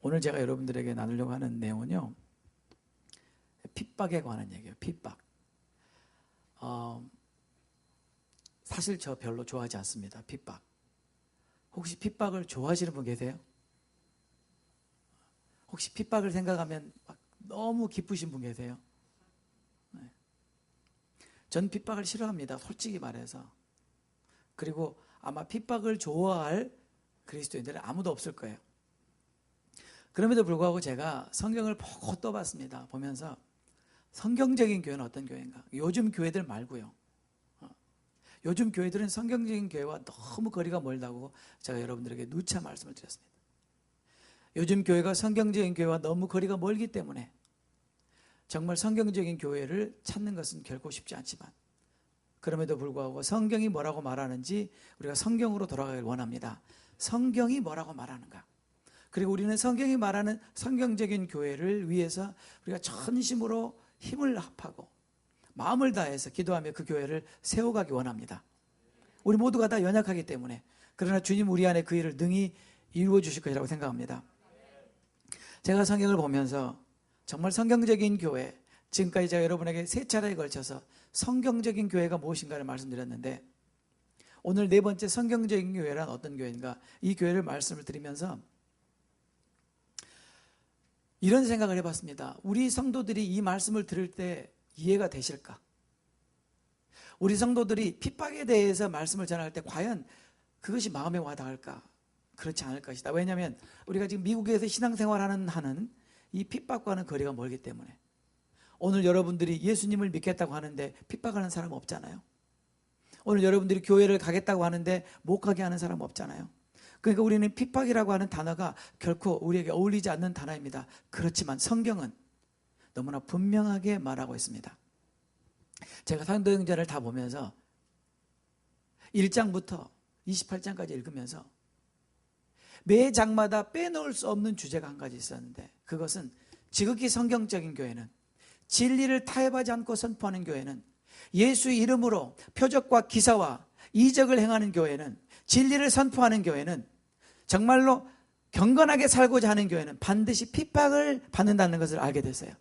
오늘 제가 여러분들에게 나누려고 하는 내용은요, 핍박에 관한 얘기예요. 핍박. 사실 저 별로 좋아하지 않습니다. 핍박. 혹시 핍박을 좋아하시는 분 계세요? 혹시 핍박을 생각하면 막 너무 기쁘신 분 계세요? 네. 전 핍박을 싫어합니다. 솔직히 말해서. 그리고 아마 핍박을 좋아할 그리스도인들은 아무도 없을 거예요. 그럼에도 불구하고 제가 성경을 보고 또 봤습니다. 보면서 성경적인 교회는 어떤 교회인가? 요즘 교회들 말고요. 요즘 교회들은 성경적인 교회와 너무 거리가 멀다고 제가 여러분들에게 누차 말씀을 드렸습니다. 요즘 교회가 성경적인 교회와 너무 거리가 멀기 때문에 정말 성경적인 교회를 찾는 것은 결코 쉽지 않지만, 그럼에도 불구하고 성경이 뭐라고 말하는지 우리가 성경으로 돌아가길 원합니다. 성경이 뭐라고 말하는가? 그리고 우리는 성경이 말하는 성경적인 교회를 위해서 우리가 전심으로 힘을 합하고 마음을 다해서 기도하며 그 교회를 세워가기 원합니다. 우리 모두가 다 연약하기 때문에, 그러나 주님 우리 안에 그 일을 능히 이루어 주실 것이라고 생각합니다. 제가 성경을 보면서 정말 성경적인 교회, 지금까지 제가 여러분에게 3차례에 걸쳐서 성경적인 교회가 무엇인가를 말씀드렸는데, 오늘 4번째 성경적인 교회란 어떤 교회인가, 이 교회를 말씀을 드리면서 이런 생각을 해봤습니다. 우리 성도들이 이 말씀을 들을 때 이해가 되실까? 우리 성도들이 핍박에 대해서 말씀을 전할 때 과연 그것이 마음에 와닿을까? 그렇지 않을 것이다. 왜냐하면 우리가 지금 미국에서 신앙생활하는 이 핍박과는 거리가 멀기 때문에. 오늘 여러분들이 예수님을 믿겠다고 하는데 핍박하는 사람 없잖아요. 오늘 여러분들이 교회를 가겠다고 하는데 못 가게 하는 사람 없잖아요. 그러니까 우리는 핍박이라고 하는 단어가 결코 우리에게 어울리지 않는 단어입니다. 그렇지만 성경은 너무나 분명하게 말하고 있습니다. 제가 사도행전을 다 보면서 1장부터 28장까지 읽으면서 매 장마다 빼놓을 수 없는 주제가 한 가지 있었는데, 그것은 지극히 성경적인 교회는, 진리를 타협하지 않고 선포하는 교회는, 예수의 이름으로 표적과 기사와 이적을 행하는 교회는, 진리를 선포하는 교회는, 정말로 경건하게 살고자 하는 교회는 반드시 핍박을 받는다는 것을 알게 됐어요.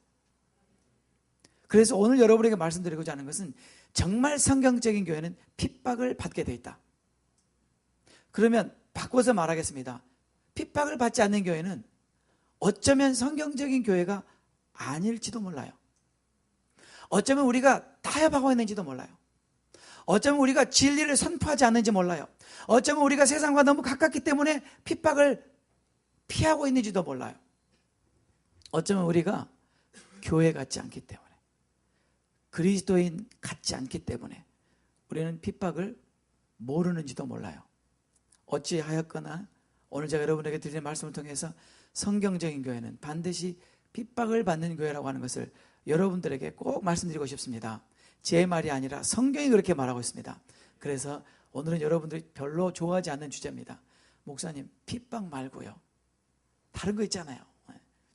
그래서 오늘 여러분에게 말씀드리고자 하는 것은, 정말 성경적인 교회는 핍박을 받게 돼 있다. 그러면 바꿔서 말하겠습니다. 핍박을 받지 않는 교회는 어쩌면 성경적인 교회가 아닐지도 몰라요. 어쩌면 우리가 타협하고 있는지도 몰라요. 어쩌면 우리가 진리를 선포하지 않는지 몰라요. 어쩌면 우리가 세상과 너무 가깝기 때문에 핍박을 피하고 있는지도 몰라요. 어쩌면 우리가 교회 같지 않기 때문에, 그리스도인 같지 않기 때문에 우리는 핍박을 모르는지도 몰라요. 어찌하였거나 오늘 제가 여러분에게 드리는 말씀을 통해서 성경적인 교회는 반드시 핍박을 받는 교회라고 하는 것을 여러분들에게 꼭 말씀드리고 싶습니다. 제 말이 아니라 성경이 그렇게 말하고 있습니다. 그래서 오늘은 여러분들이 별로 좋아하지 않는 주제입니다. 목사님, 핍박 말고요, 다른 거 있잖아요.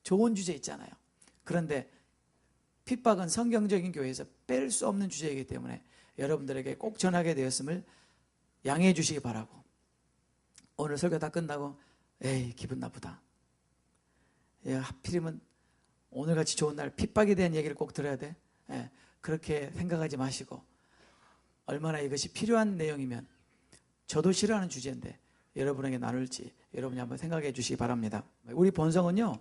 좋은 주제 있잖아요. 그런데 핍박은 성경적인 교회에서 뺄 수 없는 주제이기 때문에 여러분들에게 꼭 전하게 되었음을 양해해 주시기 바라고, 오늘 설교 다 끝나고 에이 기분 나쁘다, 야, 하필이면 오늘같이 좋은 날 핍박에 대한 얘기를 꼭 들어야 돼? 그렇게 생각하지 마시고, 얼마나 이것이 필요한 내용이면, 저도 싫어하는 주제인데 여러분에게 나눌지 여러분이 한번 생각해 주시기 바랍니다. 우리 본성은요,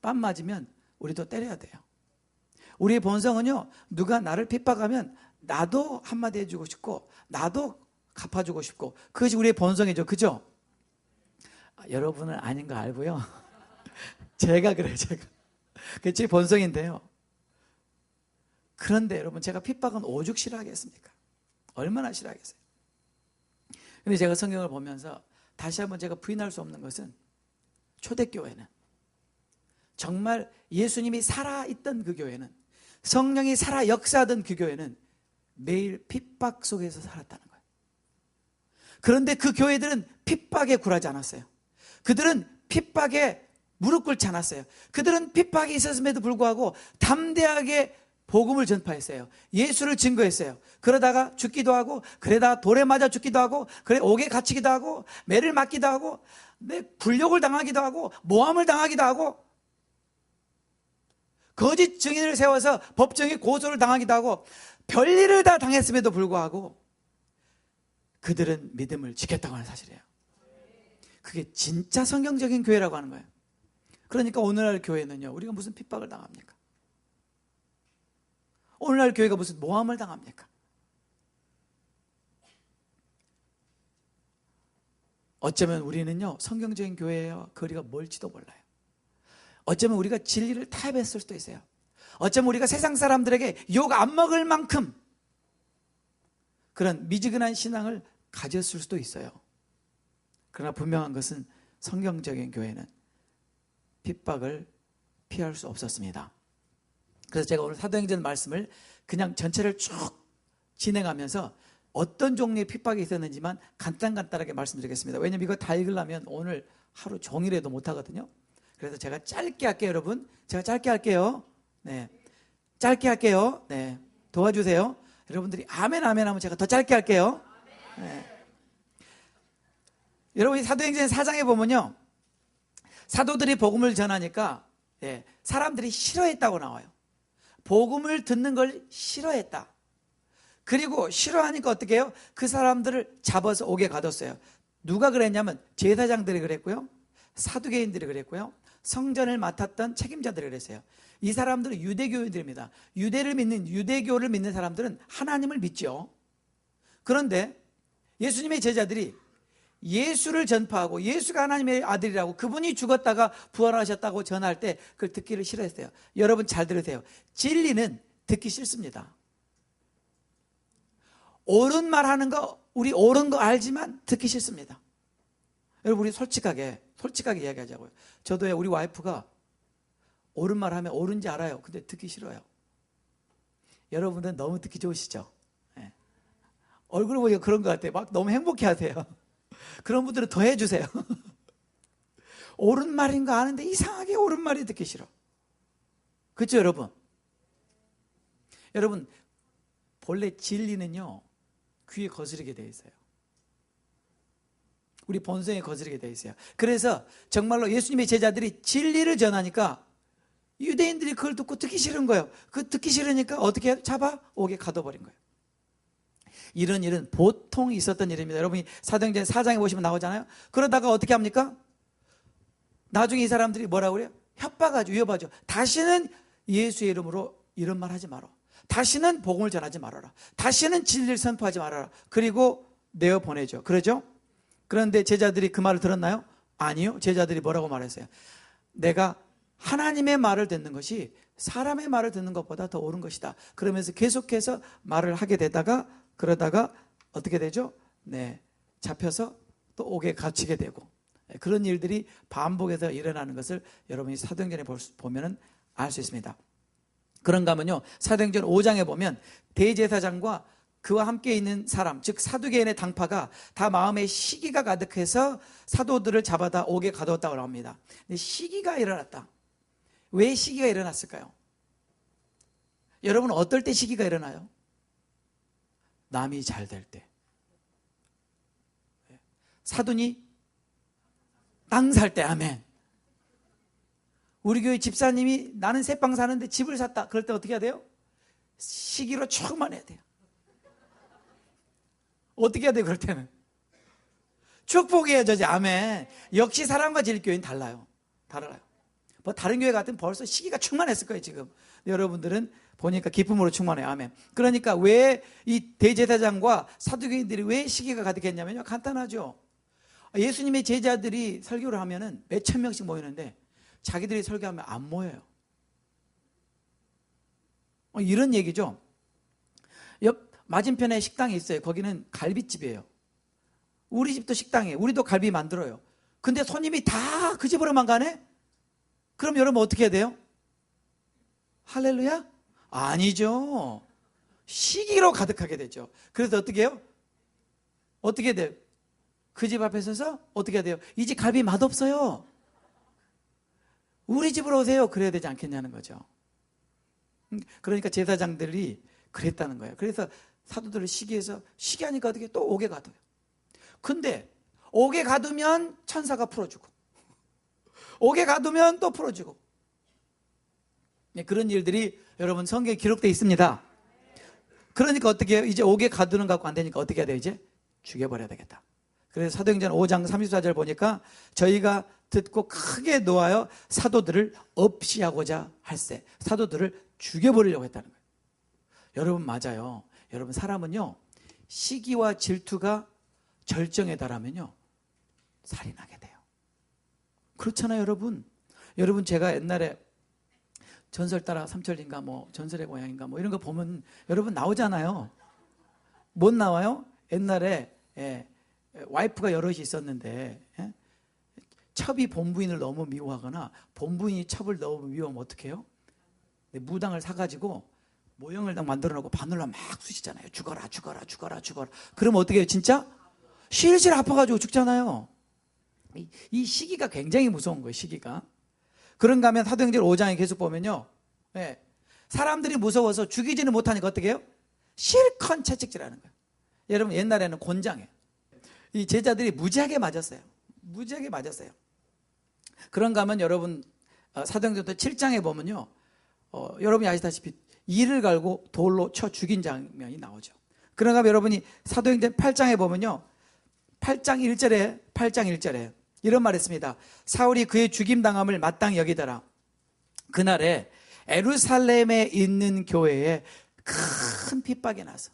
뺨 맞으면 우리도 때려야 돼요. 우리의 본성은요, 누가 나를 핍박하면 나도 한마디 해주고 싶고 나도 갚아주고 싶고, 그것이 우리의 본성이죠. 그죠? 여러분은 아닌 거 알고요. 제가 그래요. 그게 제 본성인데요. 그런데 여러분, 제가 핍박은 오죽 싫어하겠습니까? 얼마나 싫어하겠어요? 근데 제가 성경을 보면서 다시 한번 제가 부인할 수 없는 것은, 초대교회는, 정말 예수님이 살아있던 그 교회는, 성령이 살아 역사하던 그 교회는 매일 핍박 속에서 살았다는 거예요. 그런데 그 교회들은 핍박에 굴하지 않았어요. 그들은 핍박에 무릎 꿇지 않았어요. 그들은 핍박이 있었음에도 불구하고 담대하게 복음을 전파했어요. 예수를 증거했어요. 그러다가 죽기도 하고, 그러다가 돌에 맞아 죽기도 하고, 그래 옥에 갇히기도 하고, 매를 맞기도 하고, 굴욕을 당하기도 하고, 모함을 당하기도 하고, 거짓 증인을 세워서 법정에 고소를 당하기도 하고, 별일을 다 당했음에도 불구하고 그들은 믿음을 지켰다고 하는 사실이에요. 그게 진짜 성경적인 교회라고 하는 거예요. 그러니까 오늘날 교회는요, 우리가 무슨 핍박을 당합니까? 오늘날 교회가 무슨 모함을 당합니까? 어쩌면 우리는요, 성경적인 교회와 거리가 멀지도 몰라요. 어쩌면 우리가 진리를 타협했을 수도 있어요. 어쩌면 우리가 세상 사람들에게 욕 안 먹을 만큼 그런 미지근한 신앙을 가졌을 수도 있어요. 그러나 분명한 것은 성경적인 교회는 핍박을 피할 수 없었습니다. 그래서 제가 오늘 사도행전 말씀을 그냥 전체를 쭉 진행하면서 어떤 종류의 핍박이 있었는지만 간단하게 말씀드리겠습니다. 왜냐하면 이거 다 읽으려면 오늘 하루 종일에도 못하거든요. 그래서 제가 짧게 할게요, 여러분. 제가 짧게 할게요. 네, 짧게 할게요. 네, 도와주세요. 여러분들이 아멘 아멘 하면 제가 더 짧게 할게요. 네. 여러분이 사도행전 4장에 보면요, 사도들이 복음을 전하니까 사람들이 싫어했다고 나와요. 복음을 듣는 걸 싫어했다. 그리고 싫어하니까 어떻게 해요? 그 사람들을 잡아서 옥에 가뒀어요. 누가 그랬냐면 제사장들이 그랬고요, 사두개인들이 그랬고요, 성전을 맡았던 책임자들이 그랬어요. 이 사람들은 유대교인들입니다. 유대교를 믿는 사람들은 하나님을 믿죠. 그런데 예수님의 제자들이 예수를 전파하고 예수가 하나님의 아들이라고, 그분이 죽었다가 부활하셨다고 전할 때 그걸 듣기를 싫어했어요. 여러분 잘 들으세요. 진리는 듣기 싫습니다. 옳은 말 하는 거, 우리 옳은 거 알지만 듣기 싫습니다. 여러분, 우리 솔직하게 이야기하자고요. 저도 우리 와이프가 옳은 말 하면 옳은지 알아요. 근데 듣기 싫어요. 여러분은 너무 듣기 좋으시죠? 네. 얼굴 보니까 그런 것 같아요. 막 너무 행복해 하세요. 그런 분들은 더 해주세요. 옳은 말인 거 아는데 이상하게 옳은 말이 듣기 싫어. 그렇죠, 여러분? 여러분, 본래 진리는요, 귀에 거스르게 돼 있어요. 우리 본성에 거스르게 돼 있어요. 그래서 정말로 예수님의 제자들이 진리를 전하니까 유대인들이 그걸 듣고 듣기 싫은 거예요. 그 듣기 싫으니까 어떻게 해요? 잡아 옥에 가둬버린 거예요. 이런 일은 보통 있었던 일입니다. 여러분이 사도행전 4장에 보시면 나오잖아요. 그러다가 어떻게 합니까? 나중에 이 사람들이 뭐라고 그래요? 협박하죠, 위협하죠. 다시는 예수의 이름으로 이런 말 하지 마라. 다시는 복음을 전하지 말아라. 다시는 진리를 선포하지 말아라. 그리고 내어보내죠. 그러죠? 그런데 제자들이 그 말을 들었나요? 아니요. 제자들이 뭐라고 말했어요? 내가 하나님의 말을 듣는 것이 사람의 말을 듣는 것보다 더 옳은 것이다. 그러면서 계속해서 말을 하게 되다가, 그러다가 어떻게 되죠? 네, 잡혀서 또 옥에 갇히게 되고, 그런 일들이 반복해서 일어나는 것을 여러분이 사도행전에 보면 알 수 있습니다. 그런가 하면요, 사도행전 5장에 보면 대제사장과 그와 함께 있는 사람, 즉 사두개인의 당파가 다 마음에 시기가 가득해서 사도들을 잡아다 옥에 가두었다고 나옵니다. 근데 시기가 일어났다. 왜 시기가 일어났을까요? 여러분, 어떨 때 시기가 일어나요? 남이 잘 될 때. 사돈이 땅 살 때. 아멘. 우리 교회 집사님이 나는 새빵 사는데 집을 샀다. 그럴 때 어떻게 해야 돼요? 시기로 충만해야 돼요. 어떻게 해야 돼요? 그럴 때는 축복해야죠. 아멘. 역시 사랑과 진리교회는 달라요. 뭐 다른 교회 같으면 벌써 시기가 충만했을 거예요, 지금. 여러분들은 보니까 기쁨으로 충만해요. 아멘. 그러니까 왜 이 대제사장과 사두개인들이 왜 시기가 가득했냐면요, 간단하죠. 예수님의 제자들이 설교를 하면은 몇천 명씩 모이는데 자기들이 설교하면 안 모여요. 이런 얘기죠. 옆 맞은편에 식당이 있어요. 거기는 갈비집이에요. 우리 집도 식당이에요. 우리도 갈비 만들어요. 근데 손님이 다 그 집으로만 가네? 그럼 여러분 어떻게 해야 돼요? 할렐루야? 아니죠. 시기로 가득하게 되죠. 그래서 어떻게 해요? 어떻게 돼요? 그 집 앞에 서서 어떻게 해야 돼요? 이 집 갈비 맛없어요. 우리 집으로 오세요. 그래야 되지 않겠냐는 거죠. 그러니까 제사장들이 그랬다는 거예요. 그래서 사도들을 시기해서 시기하니까 어떻게 또 옥에 가둬요. 근데 옥에 가두면 천사가 풀어주고, 옥에 가두면 또 풀어주고, 그런 일들이 여러분 성경에 기록되어 있습니다. 그러니까 어떻게 해요? 이제 옥에 가두는 거 갖고 안 되니까 어떻게 해야 돼요? 이제 죽여버려야 되겠다. 그래서 사도행전 5장 34절 보니까 저희가 듣고 크게 노하여 사도들을 없이하고자 할세, 사도들을 죽여버리려고 했다는 거예요. 여러분 맞아요. 여러분 사람은요, 시기와 질투가 절정에 달하면요 살인하게 돼요. 그렇잖아요. 여러분 제가 옛날에 전설 따라 삼천리인가 뭐 전설의 고향인가 뭐 이런 거 보면 여러분 나오잖아요. 못 나와요? 옛날에 와이프가 여럿이 있었는데 첩이 본부인을 너무 미워하거나 본부인이 첩을 너무 미워하면 어떻게 해요? 무당을 사가지고 모형을 딱 만들어 놓고 바늘로 막 쑤시잖아요. 죽어라 죽어라 죽어라 죽어라. 그러면 어떻게 해요? 진짜 실실 아파가지고 죽잖아요. 이 시기가 굉장히 무서운 거예요. 시기가. 그런가 하면 사도행전 5장에 계속 보면요, 사람들이 무서워서 죽이지는 못하니까 어떻게 해요? 실컷 채찍질하는 거예요. 여러분 옛날에는 곤장이에요. 이 제자들이 무지하게 맞았어요. 무지하게 맞았어요. 그런가 하면 여러분 사도행전 7장에 보면요, 여러분이 아시다시피 이를 갈고 돌로 쳐 죽인 장면이 나오죠. 그런가 하면 여러분이 사도행전 8장에 보면요, 8장 1절에 이런 말 했습니다. 사울이 그의 죽임당함을 마땅히 여기더라. 그날에 예루살렘에 있는 교회에 큰 핍박이 나서,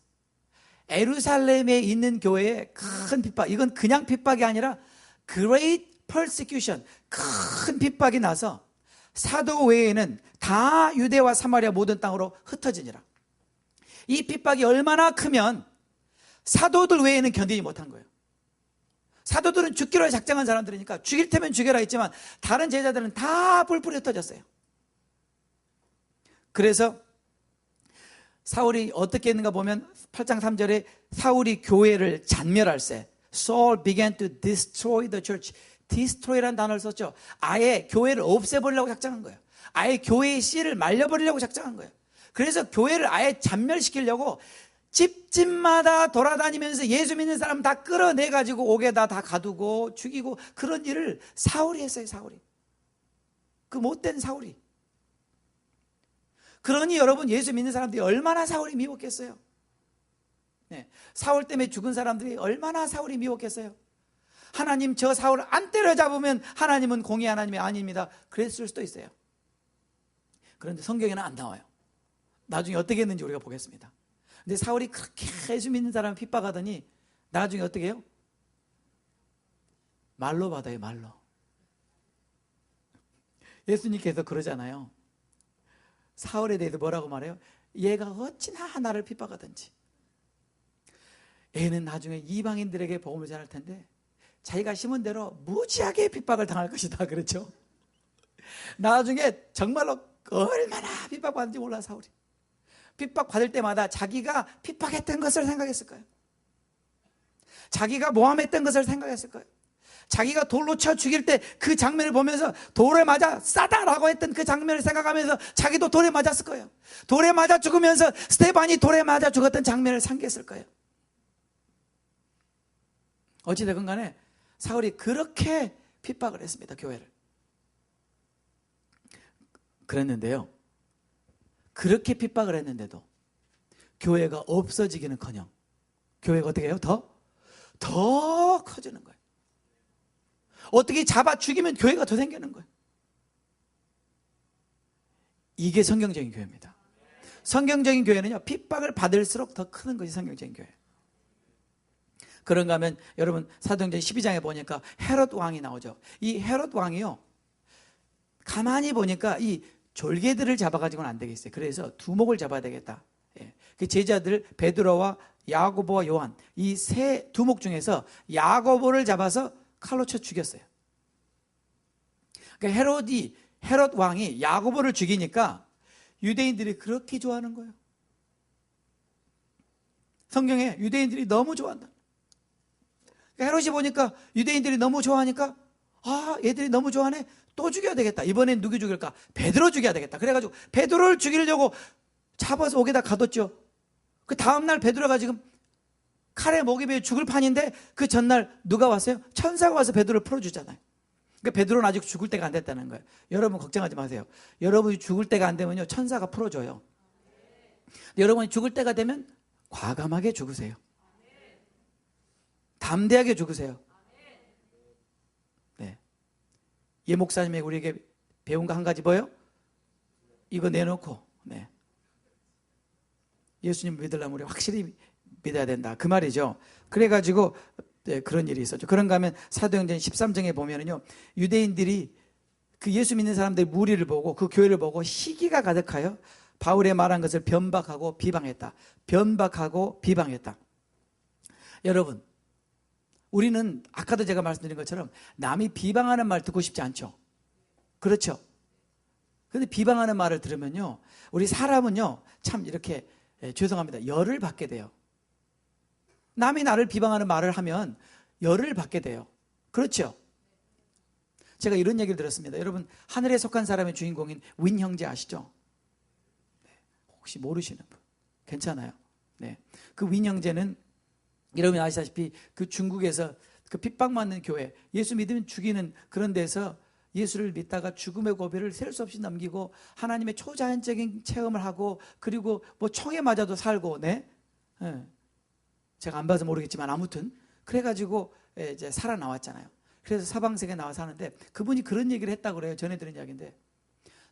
예루살렘에 있는 교회에 큰 핍박, 이건 그냥 핍박이 아니라 Great Persecution, 큰 핍박이 나서 사도 외에는 다 유대와 사마리아 모든 땅으로 흩어지니라. 이 핍박이 얼마나 크면 사도들 외에는 견디지 못한 거예요. 사도들은 죽기로 작정한 사람들이니까 죽일 테면 죽여라 했지만 다른 제자들은 다 뿔뿔이 흩어졌어요. 그래서 사울이 어떻게 했는가 보면 8장 3절에 사울이 교회를 잔멸할세, Saul began to destroy the church. destroy라는 단어를 썼죠. 아예 교회를 없애버리려고 작정한 거예요. 아예 교회의 씨를 말려버리려고 작정한 거예요. 그래서 교회를 아예 잔멸시키려고 집집마다 돌아다니면서 예수 믿는 사람 다 끌어내가지고 옥에다 다 가두고 죽이고, 그런 일을 사울이 했어요. 사울이, 그 못된 사울이. 그러니 여러분 예수 믿는 사람들이 얼마나 사울이 미웠겠어요. 사울 때문에 죽은 사람들이 얼마나 사울이 미웠겠어요. 하나님 저 사울 안 때려잡으면 하나님은 공의 하나님이 아닙니다, 그랬을 수도 있어요. 그런데 성경에는 안 나와요. 나중에 어떻게 했는지 우리가 보겠습니다. 근데 사울이 그렇게 예수 믿는 사람을 핍박하더니 나중에 어떻게 해요? 말로 받아요. 말로. 예수님께서 그러잖아요. 사울에 대해서 뭐라고 말해요? 얘가 어찌나 나를 핍박하든지 얘는 나중에 이방인들에게 복음을 전할 텐데 자기가 심은 대로 무지하게 핍박을 당할 것이다. 그렇죠? 나중에 정말로 얼마나 핍박받는지 몰라. 사울이 핍박받을 때마다 자기가 핍박했던 것을 생각했을 거예요. 자기가 모함했던 것을 생각했을 거예요. 자기가 돌로 쳐 죽일 때 그 장면을 보면서 돌에 맞아 싸다라고 했던 그 장면을 생각하면서 자기도 돌에 맞았을 거예요. 돌에 맞아 죽으면서 스테반이 돌에 맞아 죽었던 장면을 상기했을 거예요. 어찌되건 간에 사울이 그렇게 핍박을 했습니다. 교회를. 그랬는데요, 그렇게 핍박을 했는데도 교회가 없어지기는커녕 교회가 어떻게 해요? 더 커지는 거예요. 어떻게 잡아 죽이면 교회가 더 생기는 거예요. 이게 성경적인 교회입니다. 성경적인 교회는요, 핍박을 받을수록 더 크는 것이 성경적인 교회예요. 그런가 하면 여러분 사도행전 12장에 보니까 헤롯 왕이 나오죠. 이 헤롯 왕이요, 가만히 보니까 이 졸개들을 잡아가지고는 안 되겠어요. 그래서 두목을 잡아야 되겠다. 그 제자들 베드로와 야고보와 요한, 이 세 두목 중에서 야고보를 잡아서 칼로 쳐 죽였어요. 그러니까 헤롯 왕이 야고보를 죽이니까 유대인들이 그렇게 좋아하는 거예요. 성경에 유대인들이 너무 좋아한다. 그러니까 헤롯이 보니까 유대인들이 너무 좋아하니까, 아, 얘들이 너무 좋아하네, 또 죽여야 되겠다. 이번엔 누구 죽일까? 베드로 죽여야 되겠다. 그래가지고 베드로를 죽이려고 잡아서 옥에다 가뒀죠. 그 다음날 베드로가 지금 칼에 목이 베어 죽을 판인데 그 전날 누가 왔어요? 천사가 와서 베드로를 풀어주잖아요. 그러니까 베드로는 아직 죽을 때가 안 됐다는 거예요. 여러분 걱정하지 마세요. 여러분이 죽을 때가 안 되면요, 천사가 풀어줘요. 여러분이 죽을 때가 되면 과감하게 죽으세요. 담대하게 죽으세요. 네. 예 목사님이 우리에게 배운 거 한 가지 뭐예요? 이거 내놓고, 네. 예수님 믿으려면 우리 확실히 믿어야 된다, 그 말이죠. 그래가지고 네, 그런 일이 있었죠. 그런가 하면 사도행전 13장에 보면은요, 유대인들이 그 예수 믿는 사람들의 무리를 보고 그 교회를 보고 시기가 가득하여 바울의 말한 것을 변박하고 비방했다. 변박하고 비방했다. 여러분, 우리는 아까도 제가 말씀드린 것처럼 남이 비방하는 말 듣고 싶지 않죠. 그렇죠. 그런데 비방하는 말을 들으면요, 우리 사람은요 참 이렇게 죄송합니다, 열을 받게 돼요. 남이 나를 비방하는 말을 하면 열을 받게 돼요. 그렇죠. 제가 이런 얘기를 들었습니다. 여러분, 하늘에 속한 사람의 주인공인 윈 형제 아시죠? 네. 혹시 모르시는 분 괜찮아요. 네. 그 윈 형제는 여러분이 아시다시피 그 중국에서 그 핍박받는 교회, 예수 믿으면 죽이는 그런 데서 예수를 믿다가 죽음의 고비를 셀 수 없이 넘기고 하나님의 초자연적인 체험을 하고, 그리고 뭐 총에 맞아도 살고, 네. 제가 안 봐서 모르겠지만 아무튼 그래가지고 이제 살아나왔잖아요. 그래서 사방세계에 나와 사는데 그분이 그런 얘기를 했다고 그래요. 전해 들은 이야기인데,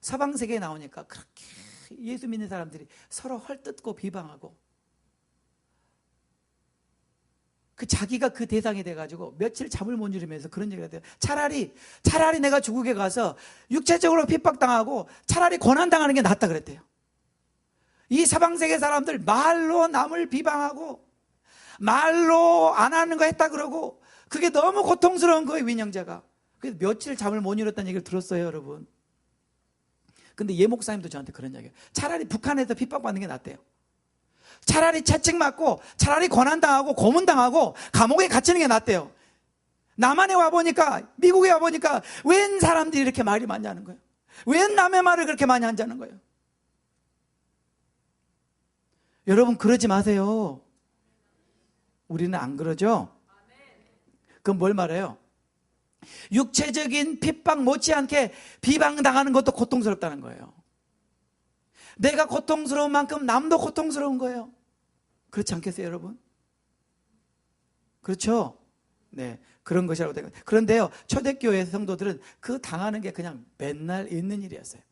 사방세계에 나오니까 그렇게 예수 믿는 사람들이 서로 헐뜯고 비방하고, 그 자기가 그 대상이 돼가지고 며칠 잠을 못 이루면서 그런 얘기를 해요. 차라리 내가 중국에 가서 육체적으로 핍박당하고 차라리 고난당하는 게 낫다 그랬대요. 이 사방세계 사람들 말로 남을 비방하고 말로 안 하는 거 했다 그러고 그게 너무 고통스러운 거예요, 윈형제가. 그래서 며칠 잠을 못 이뤘다는 얘기를 들었어요, 여러분. 근데 예 목사님도 저한테 그런 이야기예요. 차라리 북한에서 핍박받는 게 낫대요. 차라리 채찍맞고 차라리 고난당하고 고문당하고 감옥에 갇히는 게 낫대요. 남한에 와보니까, 미국에 와보니까 웬 사람들이 이렇게 말이 많냐는 거예요. 웬 남의 말을 그렇게 많이 한다는 거예요. 여러분 그러지 마세요. 우리는 안 그러죠? 그럼 뭘 말해요? 육체적인 핍박 못지않게 비방당하는 것도 고통스럽다는 거예요. 내가 고통스러운 만큼 남도 고통스러운 거예요. 그렇지 않겠어요, 여러분? 그렇죠? 네, 그런 것이라고 생각해요. 그런데요, 초대교회 성도들은 그 당하는 게 그냥 맨날 있는 일이었어요.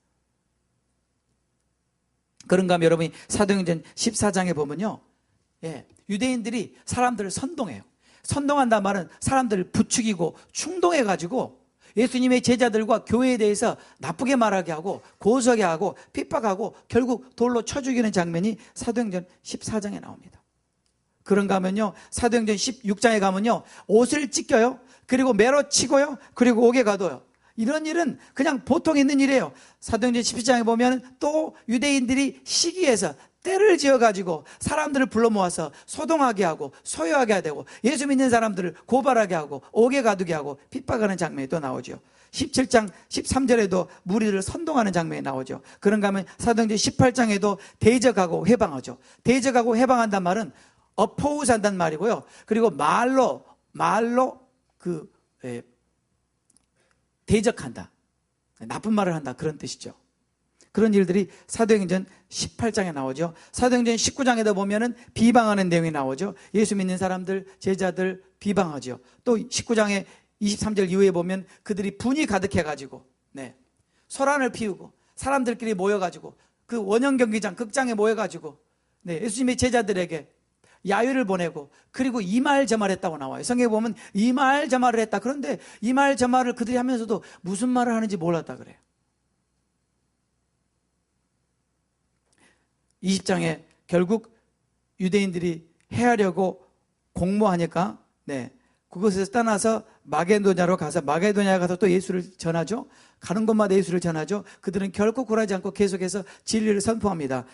그런가 하면 여러분이 사도행전 14장에 보면요, 유대인들이 사람들을 선동해요. 선동한다는 말은 사람들을 부추기고 충동해가지고 예수님의 제자들과 교회에 대해서 나쁘게 말하게 하고 고소하게 하고 핍박하고 결국 돌로 쳐 죽이는 장면이 사도행전 14장에 나옵니다. 그런가 하면요, 사도행전 16장에 가면요, 옷을 찢겨요. 그리고 매로 치고요. 그리고 옥에 가둬요. 이런 일은 그냥 보통 있는 일이에요. 사도행전 17장에 보면 또 유대인들이 시기해서 때를 지어가지고 사람들을 불러 모아서 소동하게 하고 소유하게 되고 예수 믿는 사람들을 고발하게 하고 옥에 가두게 하고 핍박하는 장면이 또 나오죠. 17장 13절에도 무리를 선동하는 장면이 나오죠. 그런가 하면 사도행전 18장에도 대적하고 해방하죠. 대적하고 해방한단 말은 어포우스 한다는 말이고요. 그리고 말로 대적한다, 나쁜 말을 한다, 그런 뜻이죠. 그런 일들이 사도행전 18장에 나오죠. 사도행전 19장에도 보면은 비방하는 내용이 나오죠. 예수 믿는 사람들, 제자들 비방하죠. 또 19장의 23절 이후에 보면 그들이 분이 가득해가지고, 소란을 피우고 사람들끼리 모여가지고 그 원형 경기장, 극장에 모여가지고 예수님의 제자들에게 야유를 보내고, 그리고 이 말 저 말 했다고 나와요. 성경에 보면 이 말 저 말을 했다. 그런데 이 말 저 말을 그들이 하면서도 무슨 말을 하는지 몰랐다 그래요. 20장에 결국 유대인들이 해하려고 공모하니까 그곳에서 떠나서 마게도냐로 가서 마게도냐에 가서 또 예수를 전하죠. 가는 곳마다 예수를 전하죠. 그들은 결코 굴하지 않고 계속해서 진리를 선포합니다.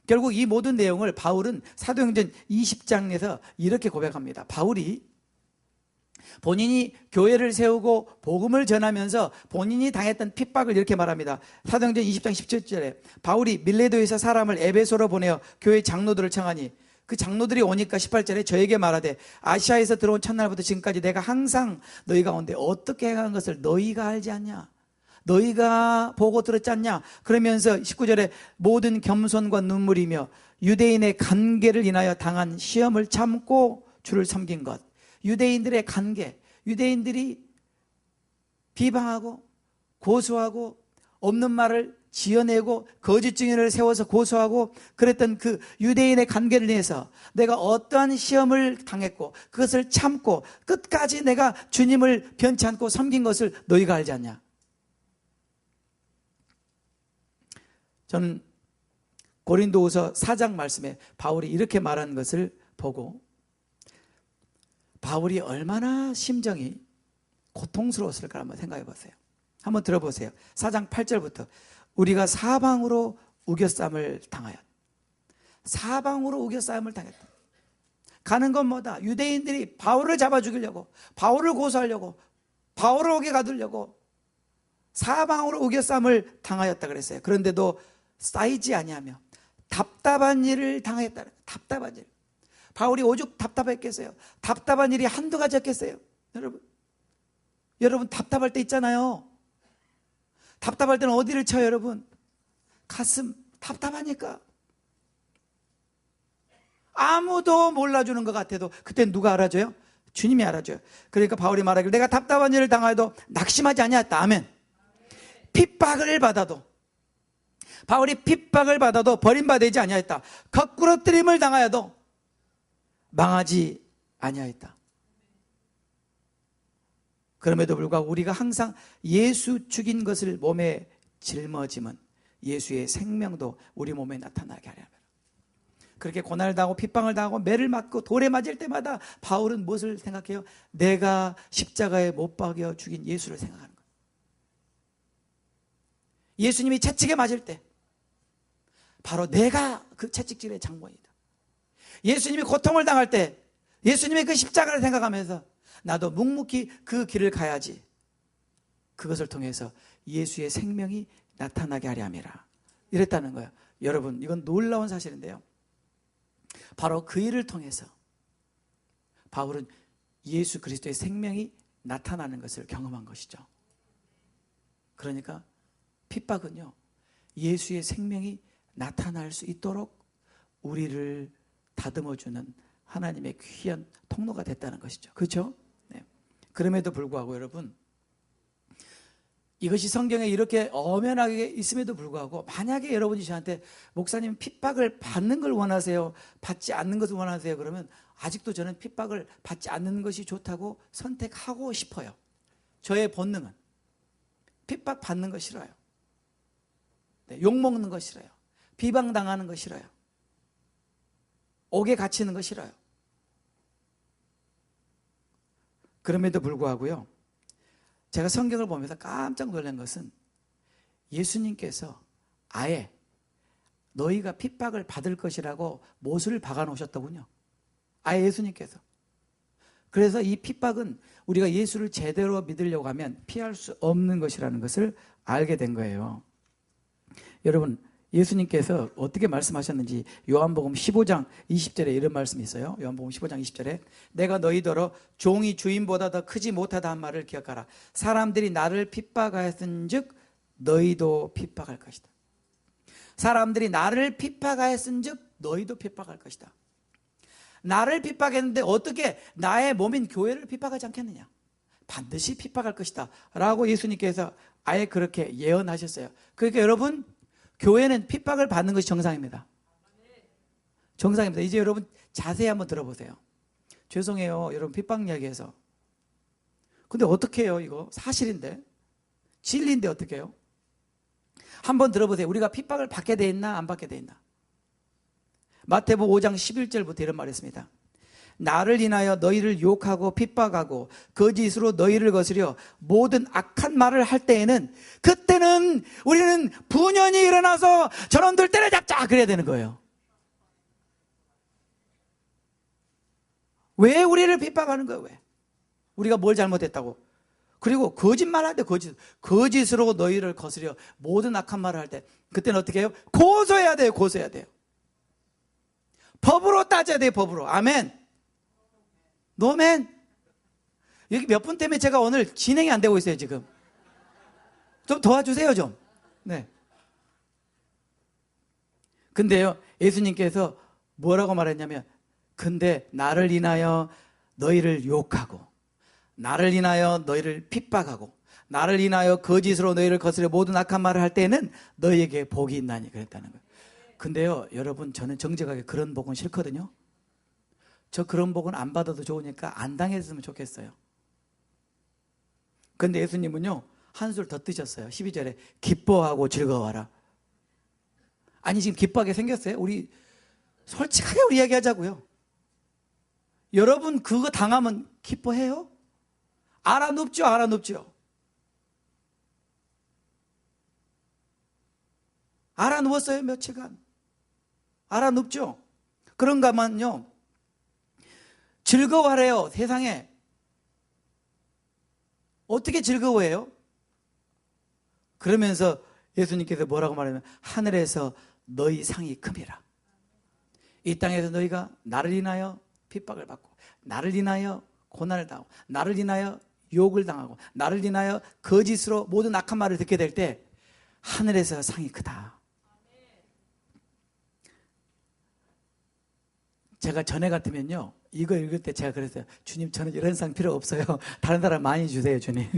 결국 이 모든 내용을 바울은 사도행전 20장에서 이렇게 고백합니다. 바울이 본인이 교회를 세우고 복음을 전하면서 본인이 당했던 핍박을 이렇게 말합니다. 사도행전 20장 17절에 바울이 밀레도에서 사람을 에베소로 보내어 교회 장로들을 청하니 그 장로들이 오니까 18절에 저에게 말하되 아시아에서 들어온 첫날부터 지금까지 내가 항상 너희 가운데 어떻게 행한 것을 너희가 알지 않냐? 너희가 보고 들었지 않냐? 그러면서 19절에 모든 겸손과 눈물이며 유대인의 간계를 인하여 당한 시험을 참고 주를 섬긴 것. 유대인들의 간계, 유대인들이 비방하고 고소하고 없는 말을 지어내고 거짓 증인을 세워서 고소하고 그랬던 그 유대인의 간계를 인해서 내가 어떠한 시험을 당했고 그것을 참고 끝까지 내가 주님을 변치 않고 섬긴 것을 너희가 알지 않냐? 저는 고린도후서 4장 말씀에 바울이 이렇게 말한 것을 보고 바울이 얼마나 심정이 고통스러웠을까 한번 생각해 보세요. 한번 들어보세요. 4장 8절부터 우리가 사방으로 우겨쌈을 당하였다. 사방으로 우겨쌈을 당했다. 가는 건 뭐다? 유대인들이 바울을 잡아 죽이려고, 바울을 고소하려고, 바울을 옥에 가두려고 사방으로 우겨쌈을 당하였다 그랬어요. 그런데도 쌓이지 아니하며 답답한 일을 당했다. 답답한 일. 바울이 오죽 답답했겠어요? 답답한 일이 한두 가지였겠어요? 여러분 답답할 때 있잖아요. 답답할 때는 어디를 쳐요, 여러분? 가슴. 답답하니까. 아무도 몰라주는 것 같아도 그때 누가 알아줘요? 주님이 알아줘요. 그러니까 바울이 말하기를 내가 답답한 일을 당하여도 낙심하지 아니하였다. 아멘. 핍박을 받아도, 바울이 핍박을 받아도 버림받지 아니하였다. 거꾸러뜨림을 당하여도 망하지 아니하였다. 그럼에도 불구하고 우리가 항상 예수 죽인 것을 몸에 짊어지면 예수의 생명도 우리 몸에 나타나게 하려 합니다. 그렇게 고난을 당하고 핍박을 당하고 매를 맞고 돌에 맞을 때마다 바울은 무엇을 생각해요? 내가 십자가에 못 박여 죽인 예수를 생각하는 거예요. 예수님이 채찍에 맞을 때 바로 내가 그 채찍질의 장본이다. 예수님이 고통을 당할 때 예수님의 그 십자가를 생각하면서 나도 묵묵히 그 길을 가야지. 그것을 통해서 예수의 생명이 나타나게 하려 함이라. 이랬다는 거예요. 여러분, 이건 놀라운 사실인데요. 바로 그 일을 통해서 바울은 예수 그리스도의 생명이 나타나는 것을 경험한 것이죠. 그러니까 핍박은요, 예수의 생명이 나타날 수 있도록 우리를 다듬어주는 하나님의 귀한 통로가 됐다는 것이죠. 그렇죠? 네. 그럼에도 불구하고 여러분, 이것이 성경에 이렇게 엄연하게 있음에도 불구하고 만약에 여러분이 저한테 목사님 핍박을 받는 걸 원하세요? 받지 않는 것을 원하세요? 그러면 아직도 저는 핍박을 받지 않는 것이 좋다고 선택하고 싶어요. 저의 본능은 핍박 받는 거 싫어요. 네, 욕먹는 거 싫어요. 비방당하는 거 싫어요. 옥에 갇히는 거 싫어요. 그럼에도 불구하고요, 제가 성경을 보면서 깜짝 놀란 것은 예수님께서 아예 너희가 핍박을 받을 것이라고 못을 박아 놓으셨더군요. 아예 예수님께서. 그래서 이 핍박은 우리가 예수를 제대로 믿으려고 하면 피할 수 없는 것이라는 것을 알게 된 거예요. 여러분, 예수님께서 어떻게 말씀하셨는지 요한복음 15장 20절에 이런 말씀이 있어요. 요한복음 15장 20절에 내가 너희더러 종이 주인보다 더 크지 못하다 한 말을 기억하라. 사람들이 나를 핍박하였은즉 너희도 핍박할 것이다. 사람들이 나를 핍박하였은즉 너희도 핍박할 것이다. 나를 핍박했는데 어떻게 나의 몸인 교회를 핍박하지 않겠느냐? 반드시 핍박할 것이다 라고 예수님께서 아예 그렇게 예언하셨어요. 그러니까 여러분, 교회는 핍박을 받는 것이 정상입니다. 정상입니다. 이제 여러분 자세히 한번 들어보세요. 죄송해요, 여러분 핍박 이야기해서. 근데 어떻게 해요? 이거 사실인데, 진리인데 어떻게 해요? 한번 들어보세요. 우리가 핍박을 받게 돼 있나 안 받게 돼 있나? 마태복음 5장 11절부터 이런 말이 있습니다. 나를 인하여 너희를 욕하고 핍박하고 거짓으로 너희를 거스려 모든 악한 말을 할 때에는, 그때는 우리는 분연히 일어나서 저놈들 때려잡자 그래야 되는 거예요. 왜 우리를 핍박하는 거예요? 우리가 뭘 잘못했다고. 그리고 거짓말할 때 거짓으로 너희를 거스려 모든 악한 말을 할 때 그때는 어떻게 해요? 고소해야 돼요. 고소해야 돼요. 법으로 따져야 돼요. 법으로. 아멘. 노멘. 여기 몇 분 때문에 제가 오늘 진행이 안 되고 있어요. 지금 좀 도와주세요 좀. 네. 근데요, 예수님께서 뭐라고 말했냐면, 근데 나를 인하여 너희를 욕하고, 나를 인하여 너희를 핍박하고, 나를 인하여 거짓으로 너희를 거스려 모든 악한 말을 할 때는 너희에게 복이 있나니 그랬다는 거예요. 근데요, 여러분, 저는 정직하게 그런 복은 싫거든요. 저 그런 복은 안 받아도 좋으니까 안 당했으면 좋겠어요. 근데 예수님은요, 한술 더 뜨셨어요. 12절에 기뻐하고 즐거워하라. 아니 지금 기뻐하게 생겼어요? 우리 솔직하게 우리 이야기하자고요. 여러분 그거 당하면 기뻐해요? 알아눕죠? 알아눕죠? 알아누웠어요 며칠간? 알아눕죠? 그런가 하면요 즐거워하래요. 세상에 어떻게 즐거워해요? 그러면서 예수님께서 뭐라고 말하면 하늘에서 너희 상이 큼이라. 이 땅에서 너희가 나를 인하여 핍박을 받고, 나를 인하여 고난을 당하고, 나를 인하여 욕을 당하고, 나를 인하여 거짓으로 모든 악한 말을 듣게 될 때 하늘에서 상이 크다. 제가 전에 같으면요 이거 읽을 때 제가 그랬어요. 주님 저는 이런 상 필요 없어요. 다른 사람 많이 주세요 주님.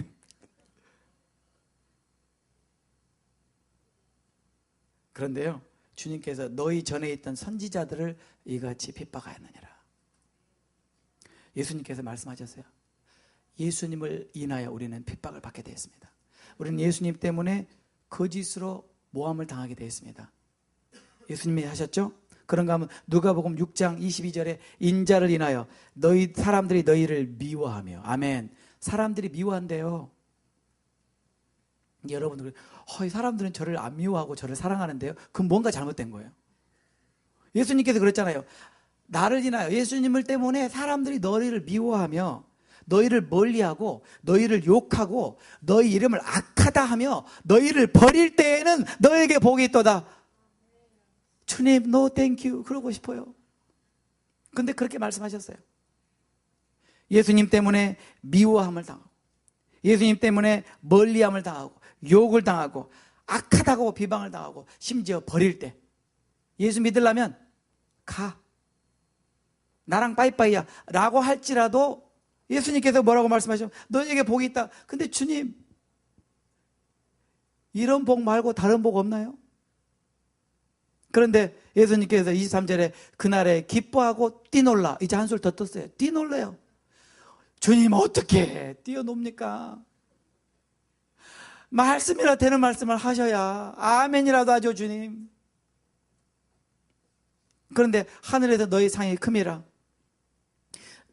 그런데요 주님께서 너희 전에 있던 선지자들을 이같이 핍박하였느니라. 예수님께서 말씀하셨어요. 예수님을 인하여 우리는 핍박을 받게 되었습니다. 우리는 예수님 때문에 거짓으로 모함을 당하게 되었습니다. 예수님이 하셨죠? 그런가 하면 누가복음 6장 22절에 인자를 인하여 사람들이 너희를 미워하며. 아멘. 사람들이 미워한대요. 여러분들 이 사람들은 저를 안 미워하고 저를 사랑하는데요. 그럼 뭔가 잘못된 거예요. 예수님께서 그랬잖아요. 나를 인하여 예수님을 때문에 사람들이 너희를 미워하며 너희를 멀리하고 너희를 욕하고 너희 이름을 악하다 하며 너희를 버릴 때에는 너에게 복이 있도다. 주님 no thank you 그러고 싶어요. 근데 그렇게 말씀하셨어요. 예수님 때문에 미워함을 당하고 예수님 때문에 멀리함을 당하고 욕을 당하고 악하다고 비방을 당하고 심지어 버릴 때 예수 믿으려면 가 나랑 빠이빠이야 라고 할지라도 예수님께서 뭐라고 말씀하시면 너에게 복이 있다. 근데 주님 이런 복 말고 다른 복 없나요? 그런데 예수님께서 23절에 그날에 기뻐하고 뛰놀라. 이제 한술 더 떴어요. 뛰놀래요. 주님 어떻게 뛰어놉니까? 말씀이라 되는 말씀을 하셔야 아멘이라도 하죠 주님. 그런데 하늘에서 너희 상이 큼이라.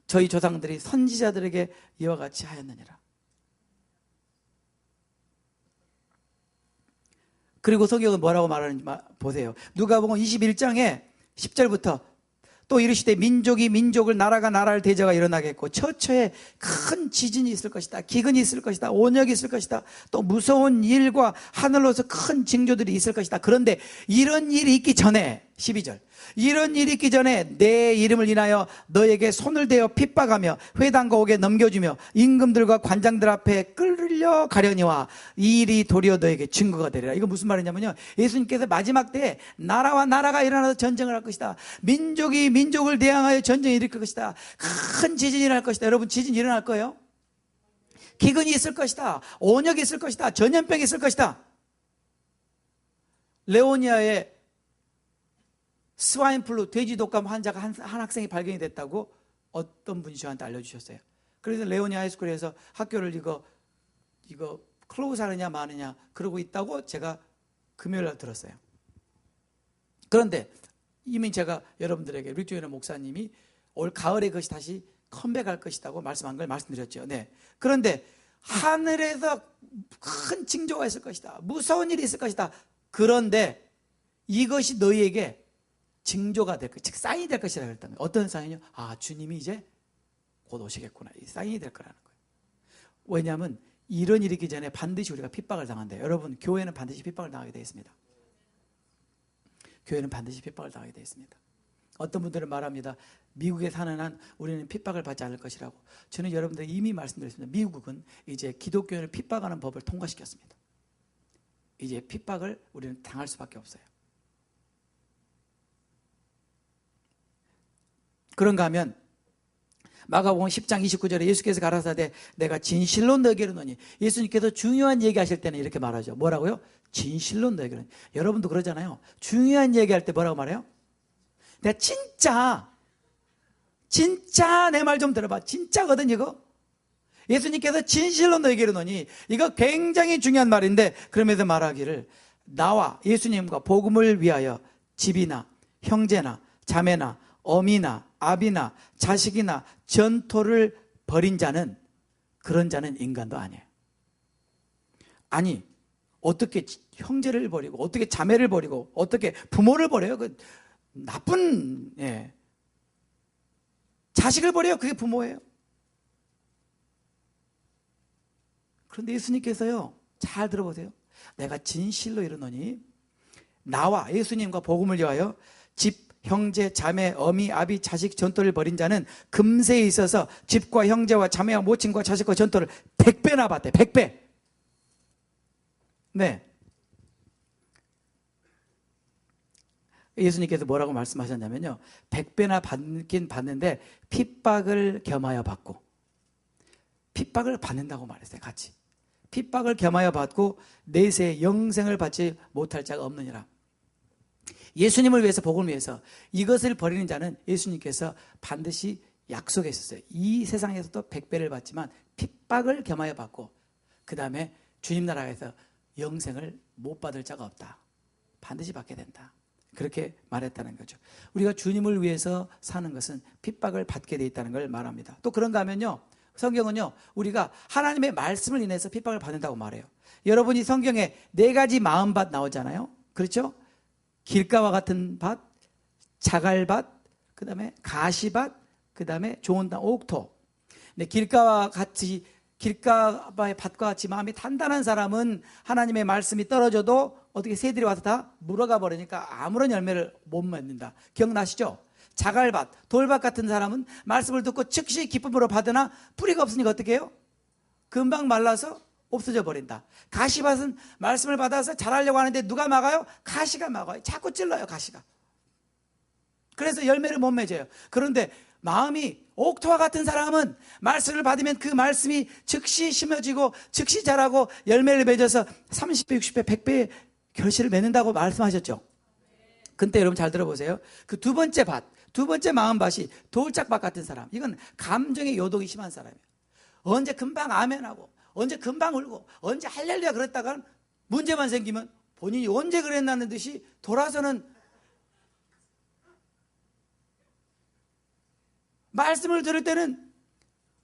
저희 조상들이 선지자들에게 이와 같이 하였느니라. 그리고 성경은 뭐라고 말하는지 보세요. 누가복음 21장에 10절부터 또 이르시되 민족이 민족을 나라가 나라를 대적하여 일어나겠고 처처에 큰 지진이 있을 것이다. 기근이 있을 것이다. 온역이 있을 것이다. 또 무서운 일과 하늘로서 큰 징조들이 있을 것이다. 그런데 이런 일이 있기 전에 12절 이런 일이 있기 전에 내 이름을 인하여 너에게 손을 대어 핍박하며 회당과 옥에 넘겨주며 임금들과 관장들 앞에 끌려가려니와 이 일이 도리어 너에게 증거가 되리라. 이거 무슨 말이냐면요 예수님께서 마지막 때에 나라와 나라가 일어나서 전쟁을 할 것이다. 민족이 민족을 대항하여 전쟁을 일으킬 것이다. 큰 지진이 일어날 것이다. 여러분 지진 일어날 거예요. 기근이 있을 것이다. 온역이 있을 것이다. 전염병이 있을 것이다. 레오니아에 스와인플루 돼지 독감 환자가 한 학생이 발견이 됐다고 어떤 분이 저한테 알려주셨어요. 그래서 레오니아 하이스쿨에서 학교를 이거 클로즈 하느냐 마느냐 그러고 있다고 제가 금요일날 들었어요. 그런데 이미 제가 여러분들에게 릭조이너 목사님이 올 가을에 그것이 다시 컴백할 것이라고 말씀한 걸 말씀드렸죠. 네. 그런데 하늘에서 큰 징조가 있을 것이다. 무서운 일이 있을 것이다. 그런데 이것이 너희에게 징조가 될 것, 즉 사인이 될 것이라고 했다는 거예요. 어떤 사인이요? 아 주님이 이제 곧 오시겠구나. 이 사인이 될 거라는 거예요. 왜냐하면 이런 일이 있기 전에 반드시 우리가 핍박을 당한대요. 여러분, 교회는 반드시 핍박을 당하게 되어 있습니다. 교회는 반드시 핍박을 당하게 되어 있습니다. 어떤 분들은 말합니다. 미국에 사는 한 우리는 핍박을 받지 않을 것이라고. 저는 여러분들 이미 말씀드렸습니다. 미국은 이제 기독교인을 핍박하는 법을 통과시켰습니다. 이제 핍박을 우리는 당할 수밖에 없어요. 그런가 하면 마가복음 10장 29절에 예수께서 가라사대 내가 진실로 너에게 이르노니, 예수님께서 중요한 얘기하실 때는 이렇게 말하죠. 뭐라고요? 진실로 너에게 이르노니. 여러분도 그러잖아요. 중요한 얘기할 때 뭐라고 말해요? 내가 진짜 내 말 좀 들어봐. 진짜거든 이거. 예수님께서 진실로 너에게 이르노니, 이거 굉장히 중요한 말인데, 그러면서 말하기를 나와 예수님과 복음을 위하여 집이나 형제나 자매나 어미나 아비나 자식이나 전토를 벌인 자는, 그런 자는 인간도 아니에요. 아니, 어떻게 형제를 버리고 어떻게 자매를 버리고 어떻게 부모를 버려요? 그 나쁜, 자식을 버려요. 그게 부모예요. 그런데 예수님께서요, 잘 들어보세요. 내가 진실로 이르노니, 나와 예수님과 복음을 위하여 집, 형제, 자매, 어미, 아비, 자식 전토를 벌인 자는 금세에 있어서 집과 형제와 자매와 모친과 자식과 전토를 100배나 받대. 100배. 네. 예수님께서 뭐라고 말씀하셨냐면요, 100배나 받긴 받는데 핍박을 겸하여 받고, 핍박을 받는다고 말했어요. 같이 핍박을 겸하여 받고 내세 영생을 받지 못할 자가 없느니라. 예수님을 위해서, 복음을 위해서 이것을 버리는 자는 예수님께서 반드시 약속했었어요. 이 세상에서도 100배를 받지만 핍박을 겸하여 받고, 그 다음에 주님 나라에서 영생을 못 받을 자가 없다. 반드시 받게 된다. 그렇게 말했다는 거죠. 우리가 주님을 위해서 사는 것은 핍박을 받게 돼 있다는 걸 말합니다. 또 그런가 하면요, 성경은요, 우리가 하나님의 말씀을 인해서 핍박을 받는다고 말해요. 여러분이 성경에 4가지 마음밭 나오잖아요. 그렇죠? 길가와 같은 밭, 자갈밭, 그 다음에 가시밭, 그 다음에 좋은 땅, 옥토. 근데 길가의 밭과 같이 마음이 단단한 사람은 하나님의 말씀이 떨어져도 어떻게 새들이 와서 다 물어가 버리니까 아무런 열매를 못 맺는다. 기억나시죠? 자갈밭, 돌밭 같은 사람은 말씀을 듣고 즉시 기쁨으로 받으나 뿌리가 없으니까 어떻게 해요? 금방 말라서 없어져 버린다. 가시밭은 말씀을 받아서 자라려고 하는데 누가 막아요? 가시가 막아요. 자꾸 찔러요, 가시가. 그래서 열매를 못 맺어요. 그런데 마음이 옥토와 같은 사람은 말씀을 받으면 그 말씀이 즉시 심어지고 즉시 자라고 열매를 맺어서 30배, 60배, 100배의 결실을 맺는다고 말씀하셨죠. 근데 여러분 잘 들어보세요. 그 두 번째 밭, 두 번째 마음밭이 돌짝밭 같은 사람, 이건 감정의 요동이 심한 사람이에요. 언제 금방 아멘하고 언제 금방 울고 언제 할렐루야 그랬다가 문제만 생기면 본인이 언제 그랬나는 듯이 돌아서는, 말씀을 들을 때는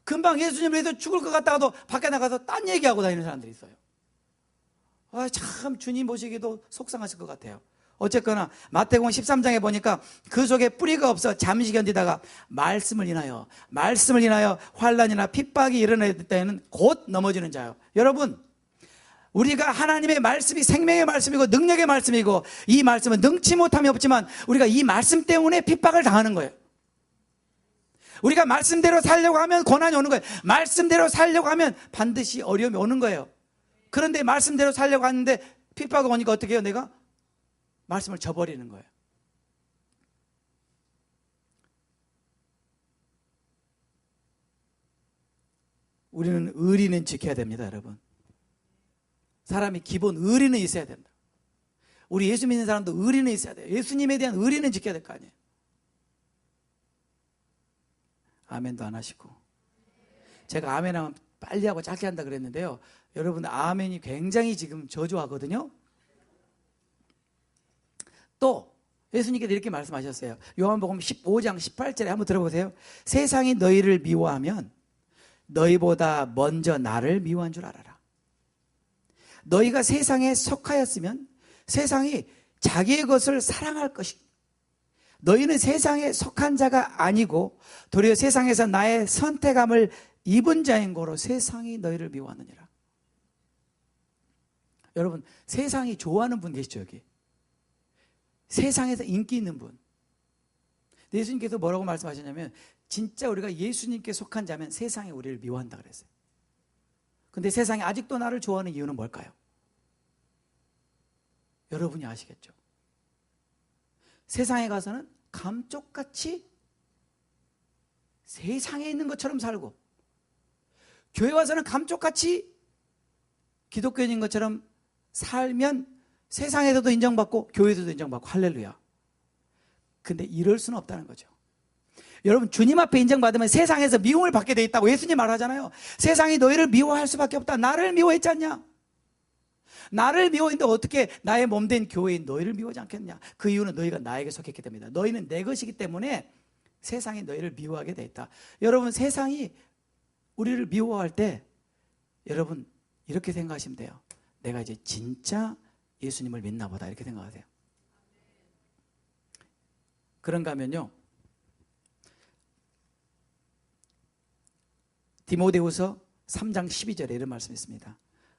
금방 예수님을 위해서 죽을 것 같다가도 밖에 나가서 딴 얘기하고 다니는 사람들이 있어요. 참 주님 보시기도 속상하실 것 같아요. 어쨌거나 마태복음 13장에 보니까 그 속에 뿌리가 없어 잠시 견디다가 말씀을 인하여 환난이나 핍박이 일어날 때에는 곧 넘어지는 자요. 여러분, 우리가 하나님의 말씀이 생명의 말씀이고 능력의 말씀이고, 이 말씀은 능치 못함이 없지만 우리가 이 말씀 때문에 핍박을 당하는 거예요. 우리가 말씀대로 살려고 하면 고난이 오는 거예요. 말씀대로 살려고 하면 반드시 어려움이 오는 거예요. 그런데 말씀대로 살려고 하는데 핍박이 오니까 어떻게 해요? 내가 말씀을 저버리는 거예요. 우리는 의리는 지켜야 됩니다, 여러분. 사람이 기본 의리는 있어야 된다. 우리 예수 믿는 사람도 의리는 있어야 돼요. 예수님에 대한 의리는 지켜야 될 거 아니에요. 아멘도 안 하시고. 제가 아멘하면 빨리 하고 짧게 한다 그랬는데요, 여러분 아멘이 굉장히 지금 저조하거든요. 또 예수님께서 이렇게 말씀하셨어요. 요한복음 15장 18절에 한번 들어보세요. 세상이 너희를 미워하면 너희보다 먼저 나를 미워한 줄 알아라. 너희가 세상에 속하였으면 세상이 자기의 것을 사랑할 것이다. 너희는 세상에 속한 자가 아니고 도리어 세상에서 나의 선택함을 입은 자인 고로 세상이 너희를 미워하느니라. 여러분, 세상이 좋아하는 분 계시죠, 여기? 세상에서 인기 있는 분. 예수님께서 뭐라고 말씀하셨냐면, 진짜 우리가 예수님께 속한 자면 세상이 우리를 미워한다 그랬어요. 근데 세상이 아직도 나를 좋아하는 이유는 뭘까요? 여러분이 아시겠죠? 세상에 가서는 감쪽같이 세상에 있는 것처럼 살고, 교회 와서는 감쪽같이 기독교인인 것처럼 살면 세상에서도 인정받고 교회에서도 인정받고, 할렐루야. 근데 이럴 수는 없다는 거죠. 여러분, 주님 앞에 인정받으면 세상에서 미움을 받게 돼 있다고 예수님 말하잖아요. 세상이 너희를 미워할 수밖에 없다. 나를 미워했지 않냐? 나를 미워했는데 어떻게 나의 몸된 교회인 너희를 미워하지 않겠냐? 그 이유는 너희가 나에게 속했기 때문이다. 너희는 내 것이기 때문에 세상이 너희를 미워하게 돼 있다. 여러분, 세상이 우리를 미워할 때 여러분 이렇게 생각하시면 돼요. 내가 이제 진짜 예수님을 믿나 보다, 이렇게 생각하세요. 그런가 하면요, 디모데후서 3장 12절에 이런 말씀이 있습니다.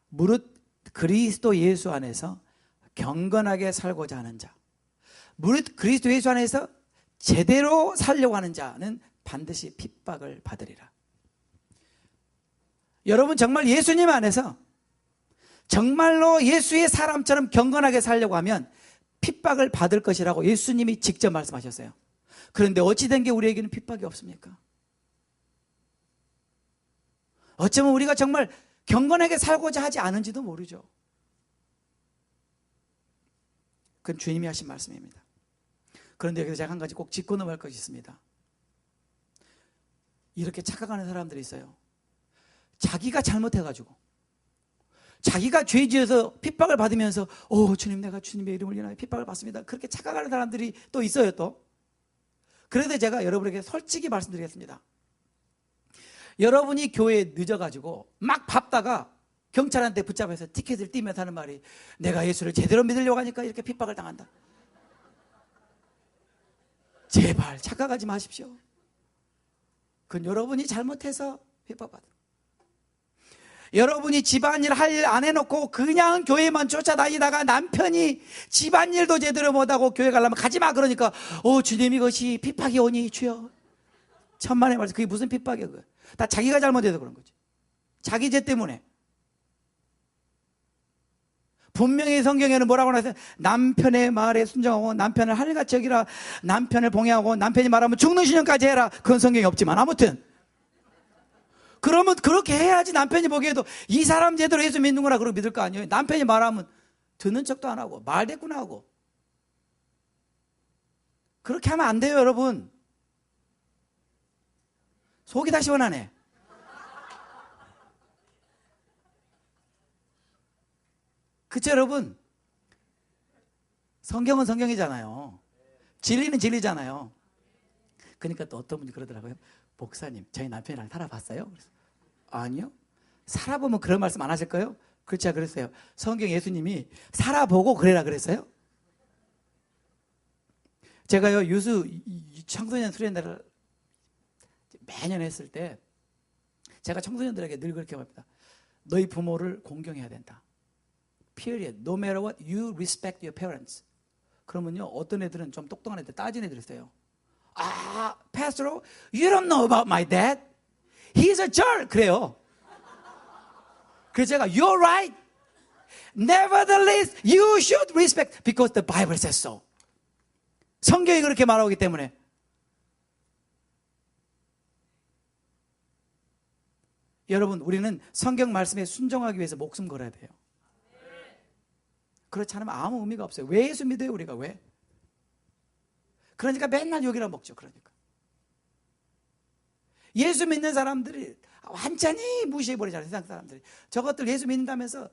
무릇 그리스도 예수 안에서 경건하게 살고자 하는 자, 무릇 그리스도 예수 안에서 제대로 살려고 하는 자는 반드시 핍박을 받으리라. 여러분, 정말 예수님 안에서 정말로 예수의 사람처럼 경건하게 살려고 하면 핍박을 받을 것이라고 예수님이 직접 말씀하셨어요. 그런데 어찌 된 게 우리에게는 핍박이 없습니까? 어쩌면 우리가 정말 경건하게 살고자 하지 않은지도 모르죠. 그건 주님이 하신 말씀입니다. 그런데 여기서 제가 한 가지 꼭 짚고 넘어갈 것이 있습니다. 이렇게 착각하는 사람들이 있어요. 자기가 잘못해가지고, 자기가 죄 지어서 핍박을 받으면서 주님, 내가 주님의 이름을 인하여 핍박을 받습니다, 그렇게 착각하는 사람들이 또 있어요. 또 그런데 제가 여러분에게 솔직히 말씀드리겠습니다. 여러분이 교회에 늦어가지고 막 밟다가 경찰한테 붙잡아서 티켓을 띄면서 하는 말이, 내가 예수를 제대로 믿으려고 하니까 이렇게 핍박을 당한다. 제발 착각하지 마십시오. 그건 여러분이 잘못해서 핍박받아요. 여러분이 집안일 할 일 안 해놓고 그냥 교회만 쫓아다니다가 남편이 집안일도 제대로 못하고 교회 가려면 가지마 그러니까 주님, 이것이 핍박이 오니 주여. 천만의 말씀, 그게 무슨 핍박이야? 그거 다 자기가 잘못해서 그런 거지. 자기 죄 때문에. 분명히 성경에는 뭐라고 나왔어요? 남편의 말에 순종하고 남편을 하늘같이 여기라, 남편을 봉양하고 남편이 말하면 죽는 신용까지 해라. 그건 성경에 없지만 아무튼 그러면 그렇게 해야지 남편이 보기에도 이 사람 제대로 예수 믿는구나 그러고 믿을 거 아니에요. 남편이 말하면 듣는 척도 안 하고 말대꾸나 하고. 그렇게 하면 안 돼요, 여러분. 속이 다 시원하네. 그쵸, 여러분? 성경은 성경이잖아요. 진리는 진리잖아요. 그러니까 또 어떤 분이 그러더라고요. 목사님, 저희 남편이랑 살아봤어요? 그래서 아니요. 살아보면 그런 말씀 안 하실 거예요? 그렇지, 그랬어요. 성경 예수님이 살아보고 그래라 그랬어요? 제가요, 유수 청소년 수련회를 매년 했을 때 제가 청소년들에게 늘 그렇게 말합니다. 너희 부모를 공경해야 된다. Period. No matter what, you respect your parents. 그러면요, 어떤 애들은 좀 똑똑한 애들, 따진 애들 있어요. Pastor, you don't know about my dad. He's a jerk. 그래요. 그래서 제가, you're right. Nevertheless, you should respect because the Bible says so. 성경이 그렇게 말하기 때문에. 여러분, 우리는 성경 말씀에 순종하기 위해서 목숨 걸어야 돼요. 그렇지 않으면 아무 의미가 없어요. 왜 예수 믿어요, 우리가? 왜? 그러니까 맨날 욕이나 먹죠. 그러니까 예수 믿는 사람들이 완전히 무시해버리잖아요. 세상 사람들이. 저것들 예수 믿는다면서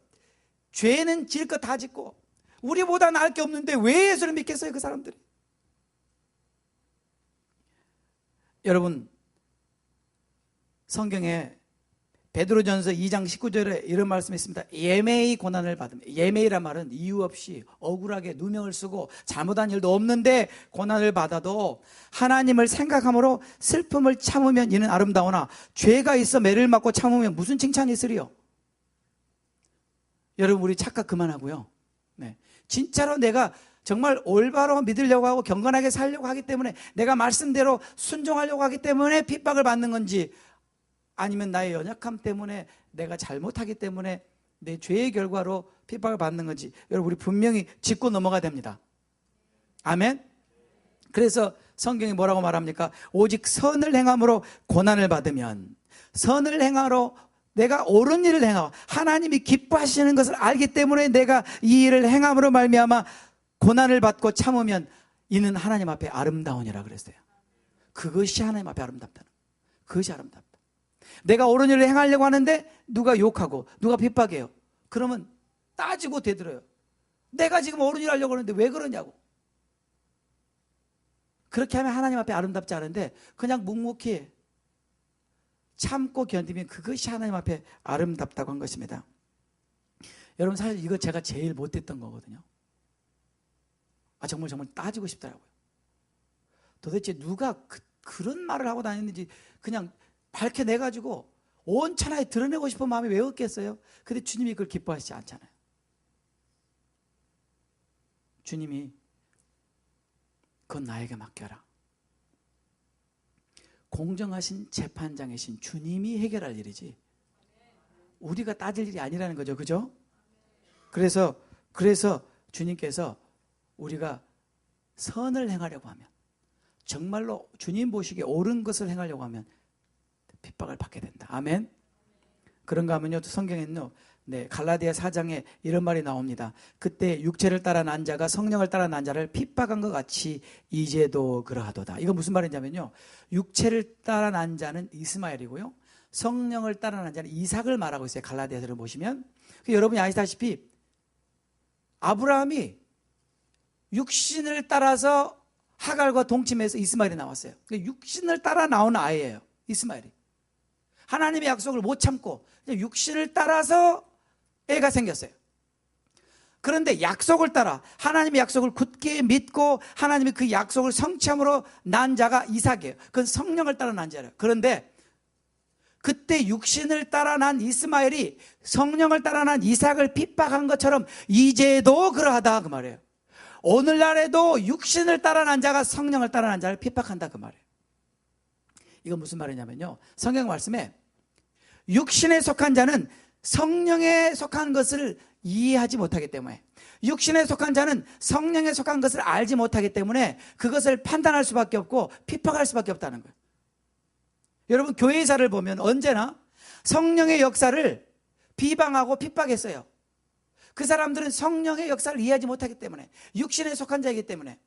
죄는 질 것 다 짓고 우리보다 나을 게 없는데 왜 예수를 믿겠어요, 그 사람들이? 여러분, 성경에 베드로전서 2장 19절에 이런 말씀이 있습니다. 예매의 고난을 받으면, 예매이란 말은 이유 없이 억울하게 누명을 쓰고 잘못한 일도 없는데 고난을 받아도 하나님을 생각함으로 슬픔을 참으면 이는 아름다우나 죄가 있어 매를 맞고 참으면 무슨 칭찬이 있으리요? 여러분, 우리 착각 그만하고요. 네. 진짜로 내가 정말 올바로 믿으려고 하고 경건하게 살려고 하기 때문에, 내가 말씀대로 순종하려고 하기 때문에 핍박을 받는 건지, 아니면 나의 연약함 때문에, 내가 잘못하기 때문에 내 죄의 결과로 핍박을 받는 건지, 여러분 우리 분명히 짚고 넘어가야 됩니다. 아멘. 그래서 성경이 뭐라고 말합니까? 오직 선을 행함으로 고난을 받으면, 선을 행함으로 내가 옳은 일을 행하고 하나님이 기뻐하시는 것을 알기 때문에 내가 이 일을 행함으로 말미암아 고난을 받고 참으면 이는 하나님 앞에 아름다우니라 그랬어요. 그것이 하나님 앞에 아름답다는 거예요. 그것이 아름답다. 내가 옳은 일을 행하려고 하는데 누가 욕하고 누가 핍박해요. 그러면 따지고 되들어요. 내가 지금 옳은 일을 하려고 하는데 왜 그러냐고. 그렇게 하면 하나님 앞에 아름답지 않은데 그냥 묵묵히 참고 견디면 그것이 하나님 앞에 아름답다고 한 것입니다. 여러분, 사실 이거 제가 제일 못했던 거거든요. 정말 따지고 싶더라고요. 도대체 누가 그런 말을 하고 다녔는지 그냥 밝혀내가지고 온 천하에 드러내고 싶은 마음이 왜 없겠어요? 근데 주님이 그걸 기뻐하시지 않잖아요. 주님이 그건 나에게 맡겨라. 공정하신 재판장이신 주님이 해결할 일이지 우리가 따질 일이 아니라는 거죠. 그죠? 그래서 주님께서 우리가 선을 행하려고 하면, 정말로 주님 보시기에 옳은 것을 행하려고 하면 핍박을 받게 된다. 아멘. 그런가 하면요, 성경에는요, 갈라디아 4장에 이런 말이 나옵니다. 그때 육체를 따라 난 자가 성령을 따라 난 자를 핍박한 것 같이 이제도 그러하도다. 이건 무슨 말이냐면요, 육체를 따라 난 자는 이스마엘이고요, 성령을 따라 난 자는 이삭을 말하고 있어요. 갈라디아서를 보시면. 여러분이 아시다시피 아브라함이 육신을 따라서 하갈과 동침해서 이스마엘이 나왔어요. 육신을 따라 나온 아이예요, 이스마엘이. 하나님의 약속을 못 참고 육신을 따라서 애가 생겼어요. 그런데 약속을 따라 하나님의 약속을 굳게 믿고 하나님이 그 약속을 성취함으로 난 자가 이삭이에요. 그건 성령을 따라 난 자예요. 그런데 그때 육신을 따라 난 이스마엘이 성령을 따라 난 이삭을 핍박한 것처럼 이제도 그러하다 그 말이에요. 오늘날에도 육신을 따라 난 자가 성령을 따라 난 자를 핍박한다 그 말이에요. 이건 무슨 말이냐면요, 성경 말씀에 육신에 속한 자는 성령에 속한 것을 이해하지 못하기 때문에, 육신에 속한 자는 성령에 속한 것을 알지 못하기 때문에 그것을 판단할 수밖에 없고 핍박할 수밖에 없다는 거예요. 여러분, 교회사를 보면 언제나 성령의 역사를 비방하고 핍박했어요. 그 사람들은 성령의 역사를 이해하지 못하기 때문에, 육신에 속한 자이기 때문에.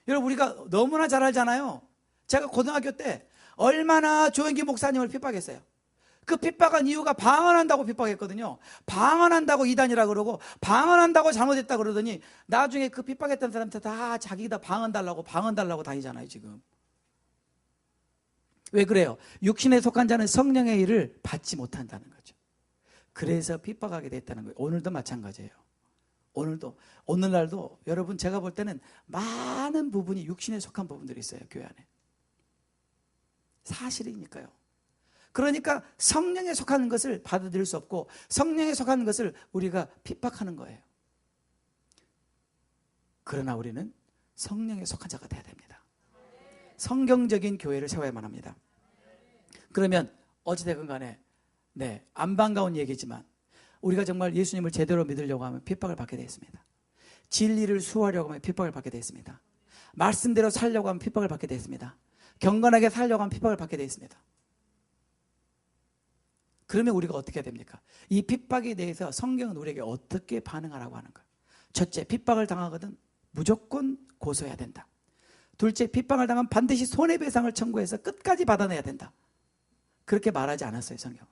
여러분, 우리가 너무나 잘 알잖아요. 제가 고등학교 때 얼마나 조영기 목사님을 핍박했어요. 그 핍박한 이유가 방언한다고 핍박했거든요. 방언한다고 이단이라 그러고 방언한다고 잘못했다 그러더니 나중에 그 핍박했던 사람한테 다 자기가 방언 달라고 다니잖아요 지금. 왜 그래요? 육신에 속한 자는 성령의 일을 받지 못한다는 거죠. 그래서 핍박하게 됐다는 거예요. 오늘도 마찬가지예요. 오늘날도 여러분, 제가 볼 때는 많은 부분이 육신에 속한 부분들이 있어요, 교회 안에. 사실이니까요. 그러니까 성령에 속하는 것을 받아들일 수 없고 성령에 속하는 것을 우리가 핍박하는 거예요. 그러나 우리는 성령에 속한 자가 돼야 됩니다. 성경적인 교회를 세워야만 합니다. 그러면 어찌되건 간에 안 반가운 얘기지만 우리가 정말 예수님을 제대로 믿으려고 하면 핍박을 받게 되어 있습니다. 진리를 수호하려고 하면 핍박을 받게 되어 있습니다. 말씀대로 살려고 하면 핍박을 받게 되어 있습니다. 경건하게 살려고 하면 핍박을 받게 되어 있습니다. 그러면 우리가 어떻게 해야 됩니까? 이 핍박에 대해서 성경은 우리에게 어떻게 반응하라고 하는 거예요? 첫째, 핍박을 당하거든 무조건 고소해야 된다. 둘째, 핍박을 당하면 반드시 손해배상을 청구해서 끝까지 받아내야 된다. 그렇게 말하지 않았어요, 성경은.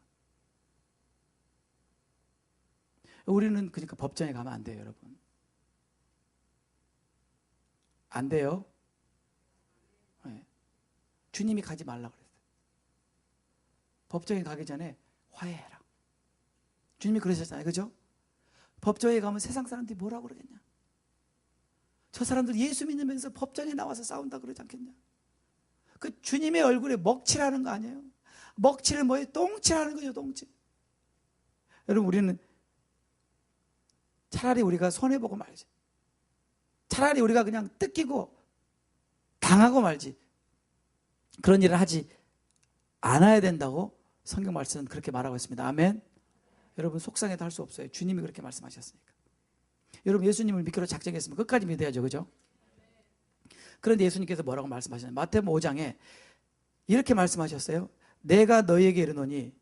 우리는 그러니까 법정에 가면 안 돼요, 여러분. 안 돼요. 네. 주님이 가지 말라고 그랬어요. 법정에 가기 전에 화해해라. 주님이 그러셨잖아요. 그죠? 법정에 가면 세상 사람들이 뭐라고 그러겠냐? 저 사람들 예수 믿으면서 법정에 나와서 싸운다 그러지 않겠냐? 그 주님의 얼굴에 먹칠하는 거 아니에요? 먹칠은 뭐예요? 똥칠하는 거죠, 똥칠. 여러분, 우리는 차라리 우리가 손해보고 말지. 차라리 우리가 그냥 뜯기고 당하고 말지. 그런 일을 하지 않아야 된다고 성경 말씀은 그렇게 말하고 있습니다. 아멘. 여러분, 속상해도 할 수 없어요. 주님이 그렇게 말씀하셨으니까. 여러분, 예수님을 믿기로 작정했으면 끝까지 믿어야죠. 그죠? 그런데 예수님께서 뭐라고 말씀하셨나요? 마태복음 5장에 이렇게 말씀하셨어요. 내가 너희에게 이르노니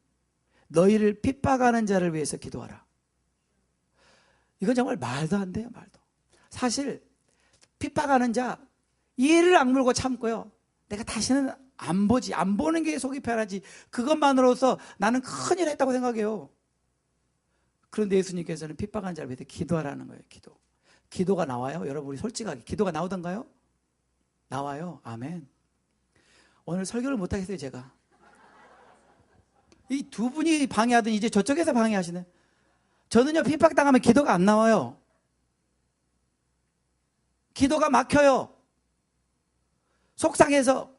너희를 핍박하는 자를 위해서 기도하라. 이건 정말 말도 안 돼요. 말도. 사실 핍박하는 자 이를 악물고 참고요. 내가 다시는 안 보지. 안 보는 게 속이 편하지. 그것만으로서 나는 큰일 했다고 생각해요. 그런데 예수님께서는 핍박하는 자를 위해서 기도하라는 거예요. 기도. 기도가 나와요? 여러분, 우리 솔직하게 기도가 나오던가요? 나와요. 아멘. 오늘 설교를 못하겠어요, 제가. 이 두 분이 방해하더니 이제 저쪽에서 방해하시네. 저는요, 핍박당하면 기도가 안 나와요. 기도가 막혀요. 속상해서.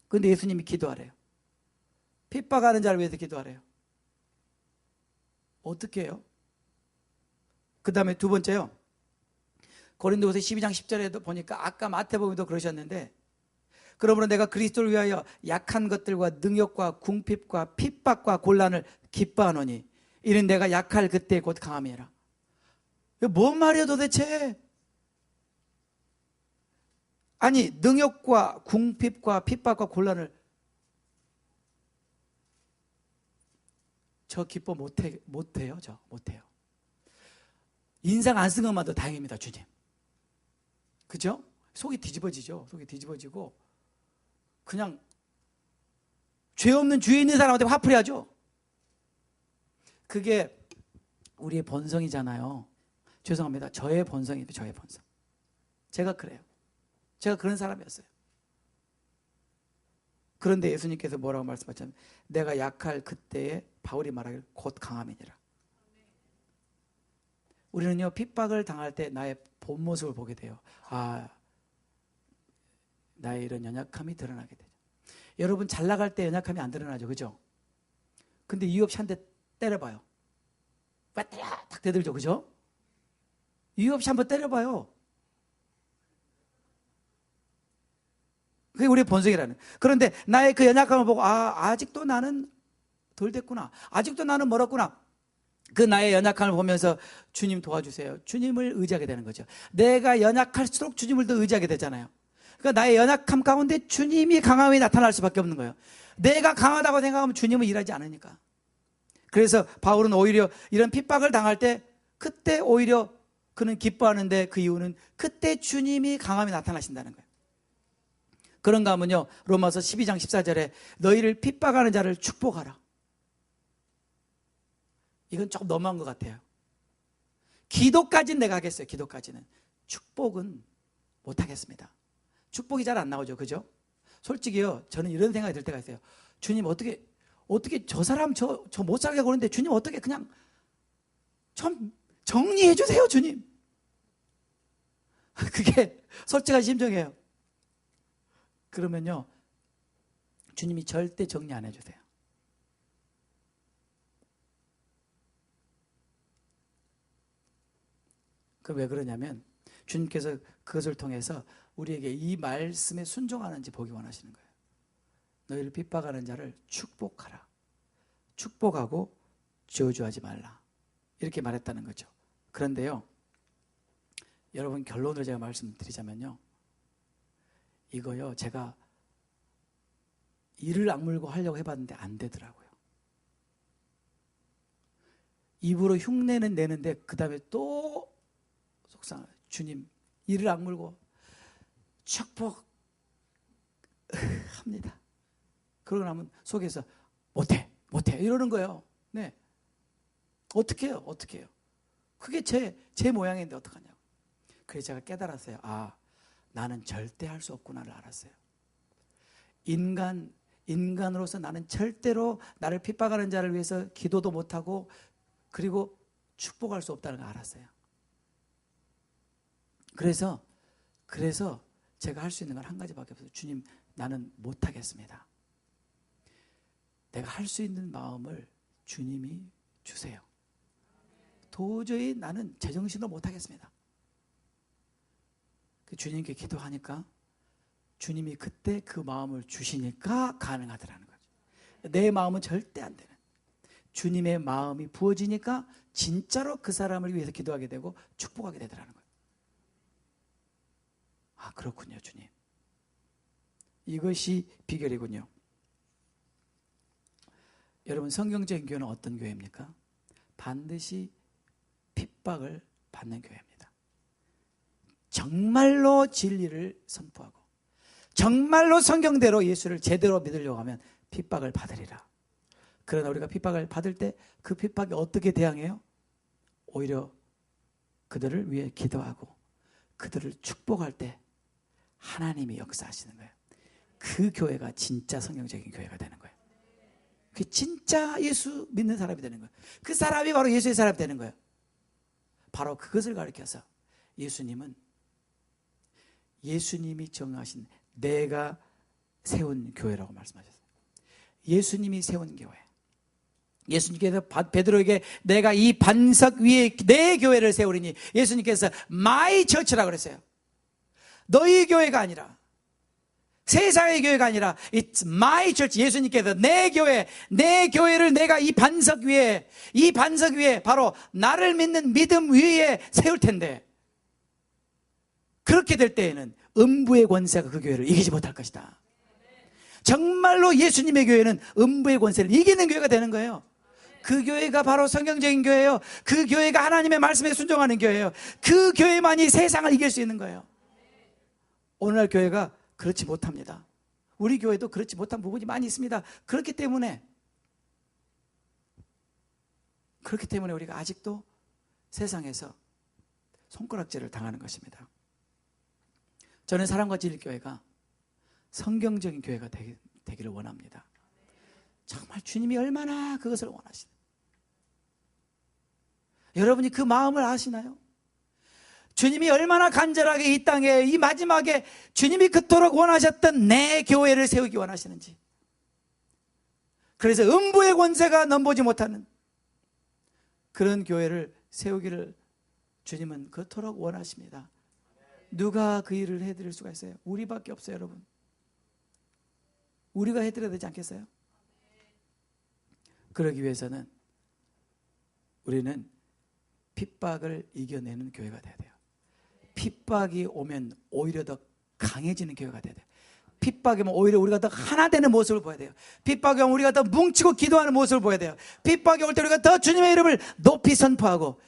그런데 예수님이 기도하래요. 핍박하는 자를 위해서 기도하래요. 어떻게 해요? 그 다음에 두 번째요. 고린도후서 12장 10절에도 보니까 아까 마태복음에도 그러셨는데, 그러므로 내가 그리스도를 위하여 약한 것들과 능욕과 궁핍과 핍박과 곤란을 기뻐하노니 이는 내가 약할 그때 곧 강함이라. 이거 뭔 말이야 도대체? 아니, 능욕과 궁핍과 핍박과 곤란을 저 기뻐 못해요. 저 못해요. 인상 안 쓴 것만도 다행입니다. 주님. 그죠? 속이 뒤집어지죠. 속이 뒤집어지고 그냥 죄 없는 주에 있는 사람한테 화풀이 하죠. 그게 우리의 본성이잖아요. 죄송합니다. 저의 본성입니다. 저의 본성. 제가 그래요. 제가 그런 사람이었어요. 그런데 예수님께서 뭐라고 말씀하셨냐면 내가 약할 그때에 바울이 말하기를 곧 강함이니라. 우리는요, 핍박을 당할 때 나의 본 모습을 보게 돼요. 아, 나의 이런 연약함이 드러나게 되죠. 여러분, 잘 나갈 때 연약함이 안 드러나죠. 그죠? 근데 이유 없이 한 대 때려봐요. 딱 대들죠. 그죠? 이유 없이 한번 때려봐요. 그게 우리의 본성이라는. 그런데 나의 그 연약함을 보고 아직도 나는 덜 됐구나. 아직도 나는 멀었구나. 그 나의 연약함을 보면서 주님 도와주세요. 주님을 의지하게 되는 거죠. 내가 연약할수록 주님을 더 의지하게 되잖아요. 그러니까 나의 연약함 가운데 주님이 강함이 나타날 수밖에 없는 거예요. 내가 강하다고 생각하면 주님은 일하지 않으니까. 그래서 바울은 오히려 이런 핍박을 당할 때 그때 오히려 그는 기뻐하는데 그 이유는 그때 주님이 강함이 나타나신다는 거예요. 그런가 하면요, 로마서 12장 14절에 너희를 핍박하는 자를 축복하라. 이건 조금 너무한 것 같아요. 기도까지는 내가 하겠어요. 기도까지는. 축복은 못하겠습니다. 축복이 잘 안 나오죠. 그죠? 솔직히요, 저는 이런 생각이 들 때가 있어요. 주님, 어떻게 저 사람 저 못 살게 구는데 주님 어떻게 그냥 좀 정리해 주세요, 주님. 그게 솔직한 심정이에요. 그러면요, 주님이 절대 정리 안 해주세요. 그 왜 그러냐면 주님께서 그것을 통해서 우리에게 이 말씀에 순종하는지 보기 원하시는 거예요. 너희를 핍박하는 자를 축복하라. 축복하고 저주하지 말라. 이렇게 말했다는 거죠. 그런데요, 여러분, 결론을 제가 말씀드리자면요, 이거요, 제가 이를 악물고 하려고 해봤는데 안 되더라고요. 입으로 흉내는 내는데 그 다음에 또 속상해요. 주님, 이를 악물고 축복합니다. 그러고 나면 속에서 못해 이러는 거예요. 네, 어떻게 해요? 그게 제 모양인데 어떡하냐고. 그래서 제가 깨달았어요. 나는 절대 할 수 없구나를 알았어요. 인간으로서 나는 절대로 나를 핍박하는 자를 위해서 기도도 못하고 그리고 축복할 수 없다는 걸 알았어요. 그래서 제가 할 수 있는 건 한 가지밖에 없어요. 주님, 나는 못하겠습니다. 내가 할 수 있는 마음을 주님이 주세요. 도저히 나는 제정신으로 못하겠습니다. 주님께 기도하니까 주님이 그때 그 마음을 주시니까 가능하더라는 거죠. 내 마음은 절대 안 되는, 주님의 마음이 부어지니까 진짜로 그 사람을 위해서 기도하게 되고 축복하게 되더라는 거예요. 아, 그렇군요, 주님. 이것이 비결이군요. 여러분, 성경적인 교회는 어떤 교회입니까? 반드시 핍박을 받는 교회입니다. 정말로 진리를 선포하고 정말로 성경대로 예수를 제대로 믿으려고 하면 핍박을 받으리라. 그러나 우리가 핍박을 받을 때 그 핍박에 어떻게 대항해요? 오히려 그들을 위해 기도하고 그들을 축복할 때 하나님이 역사하시는 거예요. 그 교회가 진짜 성경적인 교회가 되는 거예요. 그 진짜 예수 믿는 사람이 되는 거예요. 그 사람이 바로 예수의 사람이 되는 거예요. 바로 그것을 가리켜서 예수님이 정하신, 내가 세운 교회라고 말씀하셨어요. 예수님이 세운 교회. 예수님께서 베드로에게 내가 이 반석 위에 내 교회를 세우리니, 예수님께서 my church라고 그랬어요. 너희 교회가 아니라, 세상의 교회가 아니라 It's my church. 예수님께서 내 교회를 내가 이 반석 위에 바로 나를 믿는 믿음 위에 세울 텐데, 그렇게 될 때에는 음부의 권세가 그 교회를 이기지 못할 것이다. 정말로 예수님의 교회는 음부의 권세를 이기는 교회가 되는 거예요. 그 교회가 바로 성경적인 교회예요. 그 교회가 하나님의 말씀에 순종하는 교회예요. 그 교회만이 세상을 이길 수 있는 거예요. 오늘날 교회가 그렇지 못합니다. 우리 교회도 그렇지 못한 부분이 많이 있습니다. 그렇기 때문에 우리가 아직도 세상에서 손가락질을 당하는 것입니다. 저는 사랑과 진리 교회가 성경적인 교회가 되기를 원합니다. 정말 주님이 얼마나 그것을 원하시나요? 여러분이 그 마음을 아시나요? 주님이 얼마나 간절하게 이 땅에 이 마지막에 주님이 그토록 원하셨던 내 교회를 세우기 원하시는지. 그래서 음부의 권세가 넘보지 못하는 그런 교회를 세우기를 주님은 그토록 원하십니다. 누가 그 일을 해드릴 수가 있어요? 우리밖에 없어요, 여러분. 우리가 해드려야 되지 않겠어요? 그러기 위해서는 우리는 핍박을 이겨내는 교회가 돼야 돼요. 핍박이 오면 오히려 더 강해지는 교회가 돼야 돼요. 핍박이 오면 오히려 우리가 더 하나 되는 모습을 보여야 돼요. 핍박이 오면 우리가 더 뭉치고 기도하는 모습을 보여야 돼요. 핍박이 올 때 우리가 더 주님의 이름을 높이 선포하고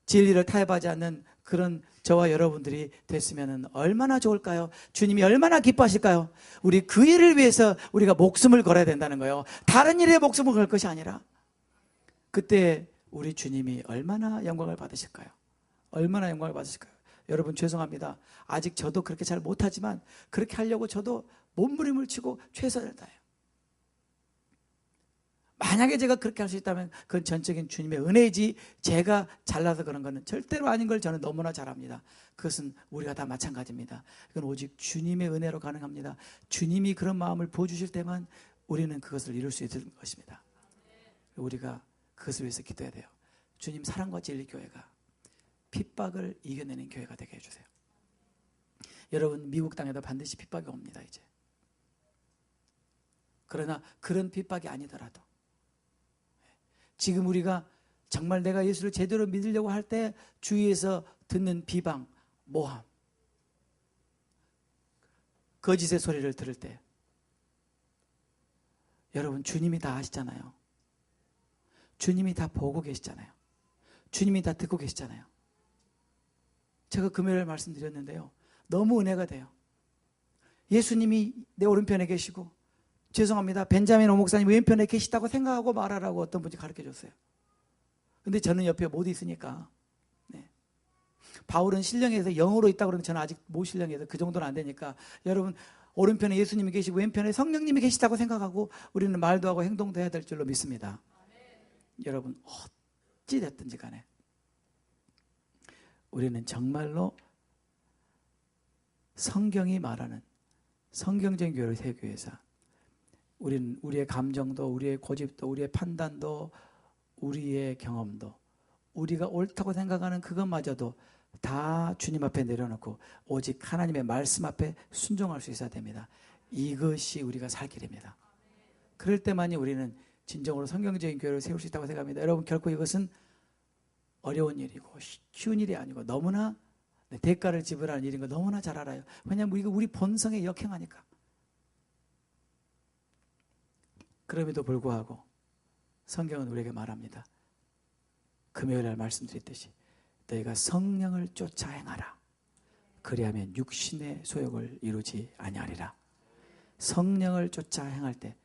진리를 타협하지 않는 그런 저와 여러분들이 됐으면 얼마나 좋을까요? 주님이 얼마나 기뻐하실까요? 우리 그 일을 위해서 우리가 목숨을 걸어야 된다는 거예요. 다른 일에 목숨을 걸 것이 아니라. 그때 우리 주님이 얼마나 영광을 받으실까요? 얼마나 영광을 받으실까요? 여러분, 죄송합니다. 아직 저도 그렇게 잘 못하지만 그렇게 하려고 저도 몸부림을 치고 최선을 다해요. 만약에 제가 그렇게 할 수 있다면 그건 전적인 주님의 은혜이지, 제가 잘나서 그런 거는 절대로 아닌 걸 저는 너무나 잘 압니다. 그것은 우리가 다 마찬가지입니다. 이건 오직 주님의 은혜로 가능합니다. 주님이 그런 마음을 보여주실 때만 우리는 그것을 이룰 수 있는 것입니다. 우리가 그것을 위해서 기도해야 돼요. 주님, 사랑과 진리 교회가 핍박을 이겨내는 교회가 되게 해주세요. 여러분, 미국 땅에도 반드시 핍박이 옵니다, 이제. 그러나 그런 핍박이 아니더라도 지금 우리가 정말 내가 예수를 제대로 믿으려고 할 때 주위에서 듣는 비방, 모함, 거짓의 소리를 들을 때, 여러분, 주님이 다 아시잖아요. 주님이 다 보고 계시잖아요. 주님이 다 듣고 계시잖아요. 제가 금요일에 말씀드렸는데요, 너무 은혜가 돼요. 예수님이 내 오른편에 계시고, 죄송합니다, 벤자민 오목사님 왼편에 계시다고 생각하고 말하라고 어떤 분이 가르쳐줬어요. 근데 저는 옆에 못 있으니까. 네. 바울은 신령에서 영어로 있다고 그러는데 저는 아직 못 신령해서 그 정도는 안 되니까, 여러분, 오른편에 예수님이 계시고 왼편에 성령님이 계시다고 생각하고 우리는 말도 하고 행동도 해야 될 줄로 믿습니다. 여러분 어찌 됐든지 간에 우리는 정말로 성경이 말하는 성경적인 교회를 세우기 위해서 우리는 우리의 감정도 우리의 고집도 우리의 판단도 우리의 경험도 우리가 옳다고 생각하는 그것마저도 다 주님 앞에 내려놓고 오직 하나님의 말씀 앞에 순종할 수 있어야 됩니다. 이것이 우리가 살 길입니다. 그럴 때만이 우리는 진정으로 성경적인 교회를 세울 수 있다고 생각합니다. 여러분 결코 이것은 어려운 일이고 쉬운 일이 아니고 너무나 대가를 지불하는 일인 거 너무나 잘 알아요. 왜냐하면 우리가 우리 본성에 역행하니까. 그럼에도 불구하고 성경은 우리에게 말합니다. 금요일날 말씀드렸듯이 너희가 성령을 쫓아 행하라. 그리하면 육신의 소욕을 이루지 아니하리라. 성령을 쫓아 행할 때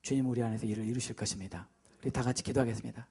주님 우리 안에서 일을 이루실 것입니다. 우리 다 같이 기도하겠습니다.